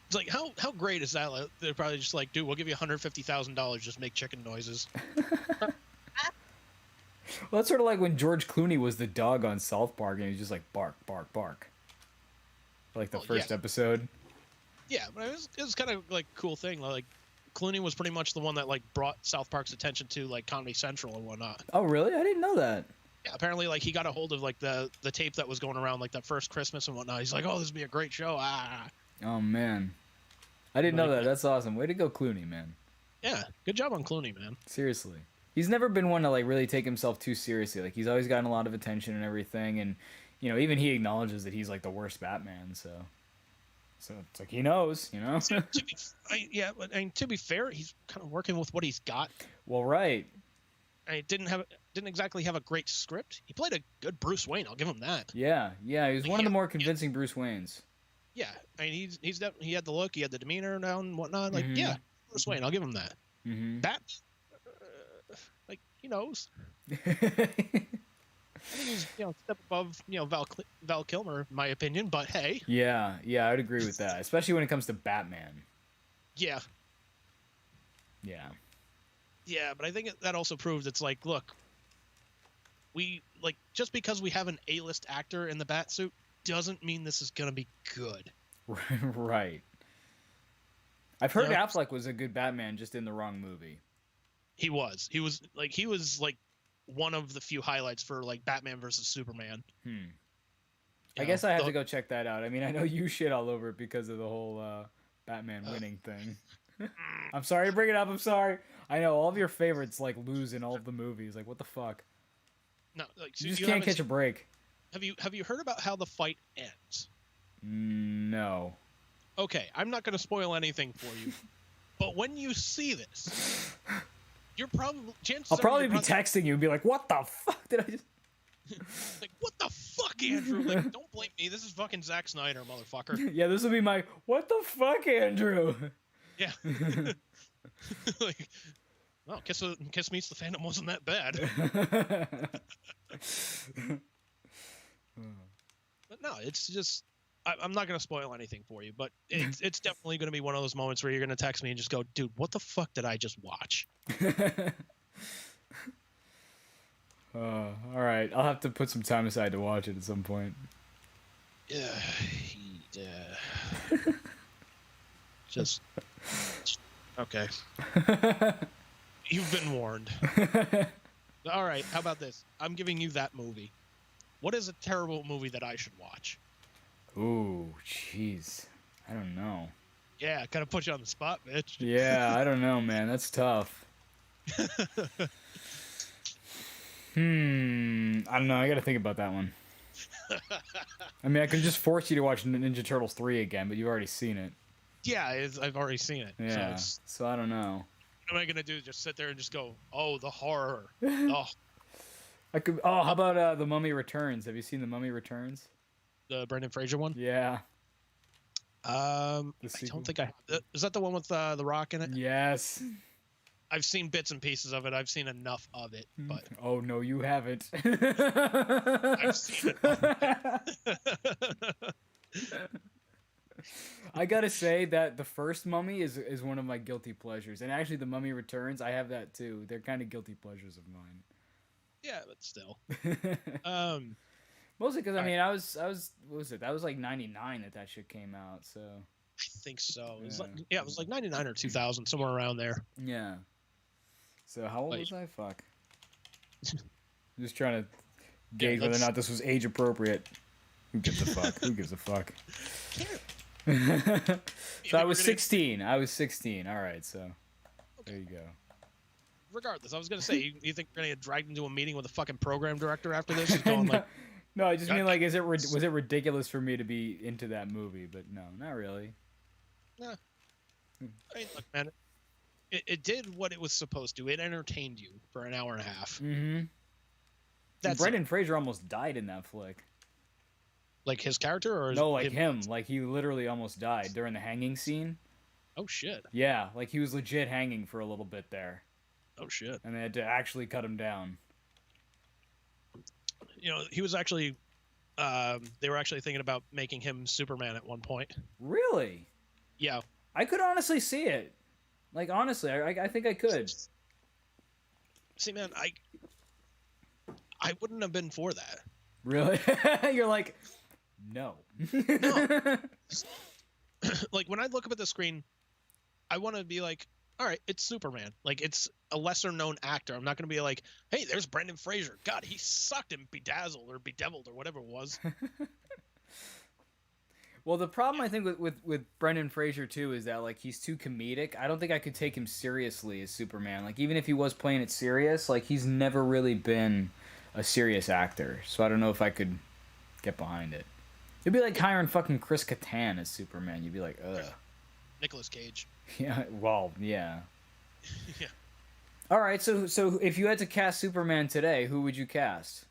it's like how great is that? Like, they're probably just like, dude, we'll give you $150,000, just make chicken noises. Well, that's sort of like when George Clooney was the dog on South Park, and he was just like bark, bark, bark. Like the first episode. Yeah, but it was kind of like a cool thing. Like Clooney was pretty much the one that like brought South Park's attention to like Comedy Central and whatnot. Oh, really? I didn't know that. Yeah, apparently like he got a hold of like the tape that was going around like that first Christmas and whatnot. He's like, oh, this would be a great show. Oh man, I didn't know that. That's awesome. Way to go, Clooney, man. Yeah, good job on Clooney, man. Seriously, he's never been one to like really take himself too seriously. Like he's always gotten a lot of attention and everything, and even he acknowledges that he's like the worst Batman. So it's like he knows, But to be fair, he's kind of working with what he's got. Well, right. I didn't exactly have a great script. He played a good Bruce Wayne. I'll give him that. Yeah, he was one of the more convincing Bruce Waynes. Yeah, I mean he had the look, he had the demeanor now and whatnot. Like yeah, Bruce Wayne. I'll give him that. Batman, like he knows. I think he's step above Val Kilmer in my opinion, but hey. Yeah, I'd agree with that, especially when it comes to Batman. Yeah. Yeah. Yeah, but I think that also proves it's like, look, we like just because we have an A-list actor in the Batsuit doesn't mean this is gonna be good. Right. I've heard Affleck was a good Batman, just in the wrong movie. He was like one of the few highlights for like Batman versus Superman. I guess I have to go check that out. I mean, I know you shit all over it because of the whole Batman winning thing. I'm sorry to bring it up. I'm sorry. I know all of your favorites like lose in all of the movies. Like, what the fuck? No, like you just can't catch a break. Have you heard about how the fight ends? No. Okay, I'm not going to spoil anything for you, but when you see this, you're probably I'll probably be texting you and be like, "What the fuck did I just?" Like, what the fuck, Andrew? Like, don't blame me. This is fucking Zack Snyder, motherfucker. Yeah, this will be my "What the fuck, Andrew?" Yeah. Like, well, Kiss Meets the Phantom wasn't that bad. But no, it's just I'm not going to spoil anything for you, but it's definitely going to be one of those moments where you're going to text me and just go, dude, what the fuck did I just watch? All right, I'll have to put some time aside to watch it at some point. Yeah. Just okay. You've been warned. All right, how about this? I'm giving you that movie. What is a terrible movie that I should watch? Ooh, jeez. I don't know. Yeah, kind of put you on the spot, bitch. Yeah, I don't know, man. That's tough. I don't know. I got to think about that one. I mean, I can just force you to watch Ninja Turtles 3 again, but you've already seen it. Yeah, I've already seen it. Yeah, so I don't know. What am I going to do? Just sit there and just go, oh, the horror. Oh, I could. Oh, how about The Mummy Returns? Have you seen The Mummy Returns? the Brendan Fraser one? Yeah. I don't think I have. Is that the one with The Rock in it? Yes. I've seen bits and pieces of it. I've seen enough of it, but Oh no, you haven't. I've seen it. I gotta say that the first Mummy is one of my guilty pleasures, and actually The Mummy Returns, I have that too. They're kind of guilty pleasures of mine. Yeah, but still. Mostly because I mean I was what was it? That was like '99 that shit came out, so. I think so. It was Yeah. it was like 99 or 2000, somewhere around there. Yeah. So how old Like- was I? Fuck. Just trying to gauge Yeah, whether or not this was age appropriate. Who gives a fuck? Who gives a fuck? So I was 16. I was 16. All right, so there you go. Regardless, I was gonna say, you think you're gonna get dragged into a meeting with a fucking program director after this? He's going like, No, I just mean like, was it ridiculous for me to be into that movie? But no, not really. nah. I mean, look, man, it did what it was supposed to. It entertained you for an hour and a half. Mm-hmm. That's Brendan Fraser almost died in that flick. like his character, or No, like him. Like he literally almost died during the hanging scene. Oh shit! Yeah, like he was legit hanging for a little bit there, Oh shit! and they had to actually cut him down. You know, he was actually. They were actually thinking about making him Superman at one point. Really? Yeah. I could honestly see it. Like honestly, I think I could. See, man, I wouldn't have been for that. Really? You're like, no. No. Like when I look up at the screen, I want to be like, all right, it's Superman. Like it's a lesser known actor. I'm not going to be like, hey, there's Brendan Fraser. God, he sucked in Bedazzled or Bedeviled or whatever it was. Well, the problem I think with Brendan Fraser too is that like he's too comedic. I don't think I could take him seriously as Superman. Like even if he was playing it serious, like he's never really been a serious actor. So I don't know if I could get behind it. It'd be like hiring fucking Chris Kattan as Superman. You'd be like, ugh. Nicolas Cage. Yeah. Well, yeah. Yeah. All right. So if you had to cast Superman today, who would you cast?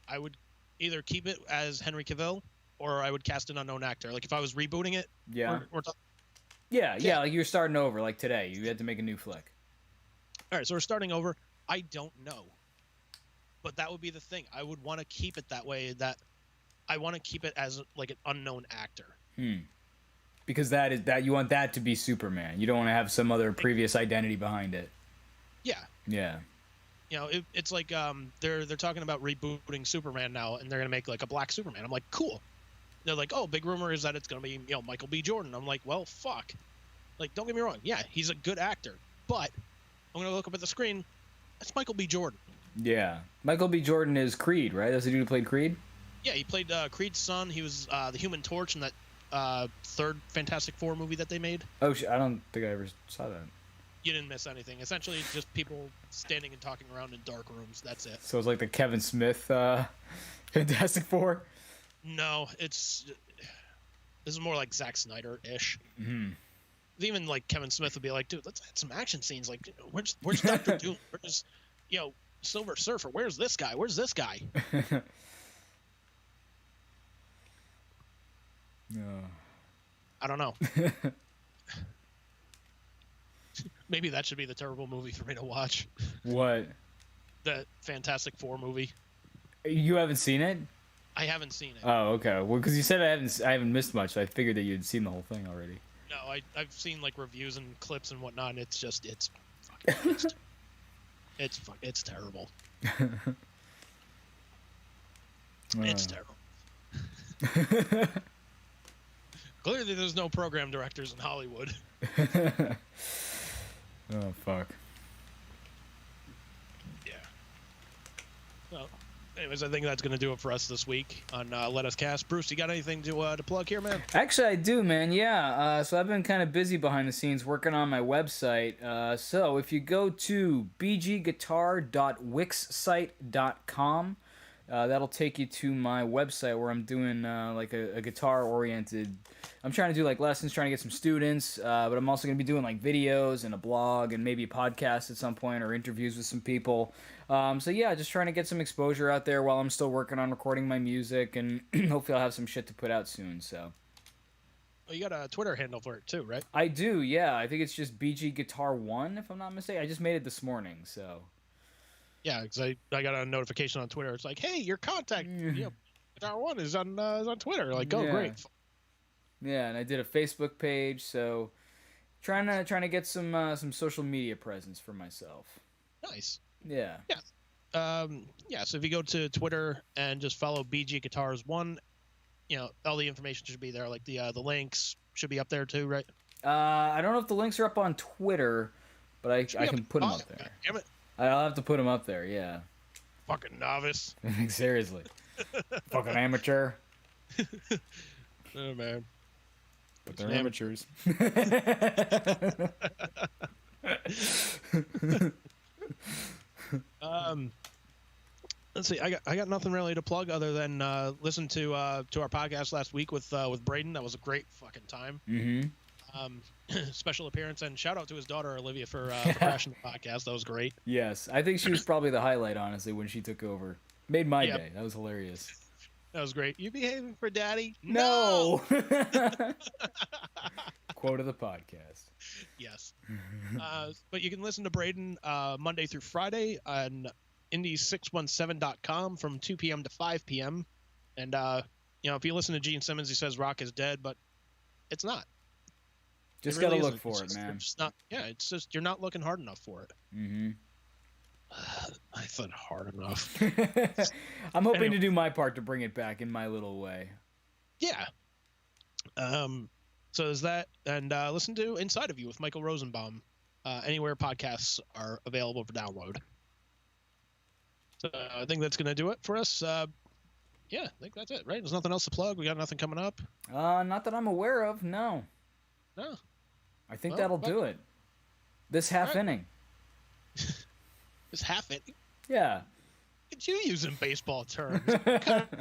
I would either keep it as Henry Cavill or I would cast an unknown actor. Like if I was rebooting it. Yeah. Or Yeah. Like you're starting over. Like today, you had to make a new flick. all right, so we're starting over. I don't know. But that would be the thing. I would want to keep it that way, that I want to keep it as like an unknown actor. Because that you want that to be Superman. You don't want to have some other previous identity behind it. Yeah. Yeah. You know, it's like they're talking about rebooting Superman now, and they're gonna make like a black Superman. I'm like, cool. They're like, oh, big rumor is that it's gonna be Michael B. Jordan. I'm like, well, fuck. Like, don't get me wrong. Yeah, he's a good actor, but I'm gonna look up at the screen. That's Michael B. Jordan. Yeah. Michael B. Jordan is Creed, right? That's the dude who played Creed? Yeah, he played Creed's son. He was the Human Torch in that third Fantastic Four movie that they made. Oh, I don't think I ever saw that. You didn't miss anything. Essentially, it's just people standing and talking around in dark rooms. That's it. So it's like the Kevin Smith Fantastic Four? No, this is more like Zack Snyder-ish. Mm-hmm. Even like Kevin Smith would be like, dude, let's add some action scenes. Like, where's Dr. Doom? Where's, Silver Surfer? Where's this guy? Where's this guy? No. I don't know. Maybe that should be the terrible movie for me to watch. What? The Fantastic Four movie. You haven't seen it? I haven't seen it. Oh, okay. Well, because you said I haven't missed much, so I figured that you'd seen the whole thing already. No, I've seen like reviews and clips and whatnot. And it's it's terrible. It's terrible. Clearly, there's no program directors in Hollywood. Oh fuck. Yeah. Well, anyways, I think that's gonna do it for us this week on Let Us Cast. Bruce, you got anything to plug here, man? Actually, I do, man. Yeah. So I've been kind of busy behind the scenes working on my website. So if you go to bgguitar.wixsite.com, that'll take you to my website where I'm doing like a guitar-oriented. I'm trying to do like lessons, trying to get some students, but I'm also going to be doing like videos and a blog and maybe a podcast at some point or interviews with some people. So yeah, just trying to get some exposure out there while I'm still working on recording my music, and hopefully I'll have some shit to put out soon. So. Well, you got a Twitter handle for it too, right? I do, yeah. I think it's just BGGuitar1, if I'm not mistaken. I just made it this morning, so. Yeah, because I got a notification on Twitter. It's like, hey, your contact, Guitar One is on Twitter. Like, oh, Yeah. great. Yeah, and I did a Facebook page, so trying to get some social media presence for myself. Nice. Yeah. Yeah. So if you go to Twitter and just follow BG Guitars One, all the information should be there. Like the links should be up there too, right? I don't know if the links are up on Twitter, but I can put them up there. Damn it. I'll have to put them up there. Yeah. Fucking novice. Seriously. Fucking amateur. Oh man. But they're amateurs. Let's see. I got nothing really to plug other than listen to our podcast last week with Brayden. That was a great fucking time. Mm-hmm. Special appearance, and shout out to his daughter Olivia for crashing the podcast. That was great. Yes, I think she was probably the highlight, honestly, when she took over. Made my day. That was hilarious. That was great. You behaving for daddy? No. Quote of the podcast. Yes. But you can listen to Brayden Monday through Friday on indie617.com from 2 p.m. to 5 p.m. And, if you listen to Gene Simmons, he says rock is dead, but it's not. Just really gotta look isn't. for It's it, man. just not. Yeah, it's just you're not looking hard enough for it. Mm-hmm. I thought hard enough. I'm hoping to do my part to bring it back in my little way. Yeah. So is that, and listen to Inside of You with Michael Rosenbaum anywhere podcasts are available for download. So I think that's gonna do it for us. Yeah, I think that's it, right? There's nothing else to plug. We got nothing coming up. Not that I'm aware of. No. No. I think that'll do it. This half inning. This half inning. Yeah. Look at you using baseball terms. It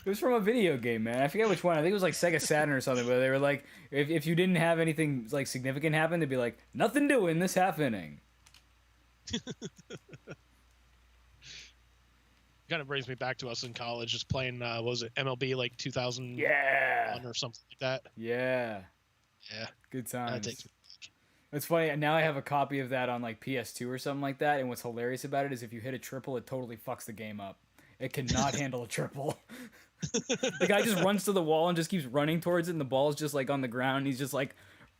was from a video game, man. I forget which one. I think it was like Sega Saturn or something. But they were like, if you didn't have anything like significant happen, they'd be like, nothing doing this half inning. Kind of brings me back to us in college, just playing. What was it, MLB like 2001 or something like that? Yeah. Yeah. Good times. That takes me back. It's funny. Now I have a copy of that on like PS2 or something like that. And what's hilarious about it is if you hit a triple, it totally fucks the game up. It cannot handle a triple. The guy just runs to the wall and just keeps running towards it, and the ball's just like on the ground. He's just like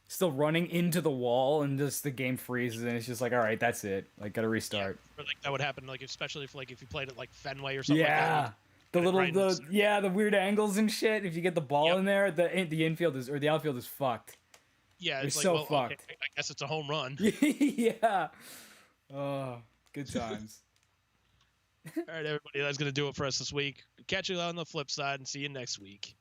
still running into the wall, and just the game freezes, and it's just like, all right, that's it. Like, gotta restart. Yeah, or like that would happen, like especially if you played it like Fenway or something. Yeah. Like that. The little the weird angles and shit. If you get the ball in there, the infield is, or the outfield is fucked. Yeah, it's like, so well, fucked. Okay, I guess it's a home run. Yeah. Oh, good times. All right, everybody, that's gonna do it for us this week. Catch you on the flip side, and see you next week.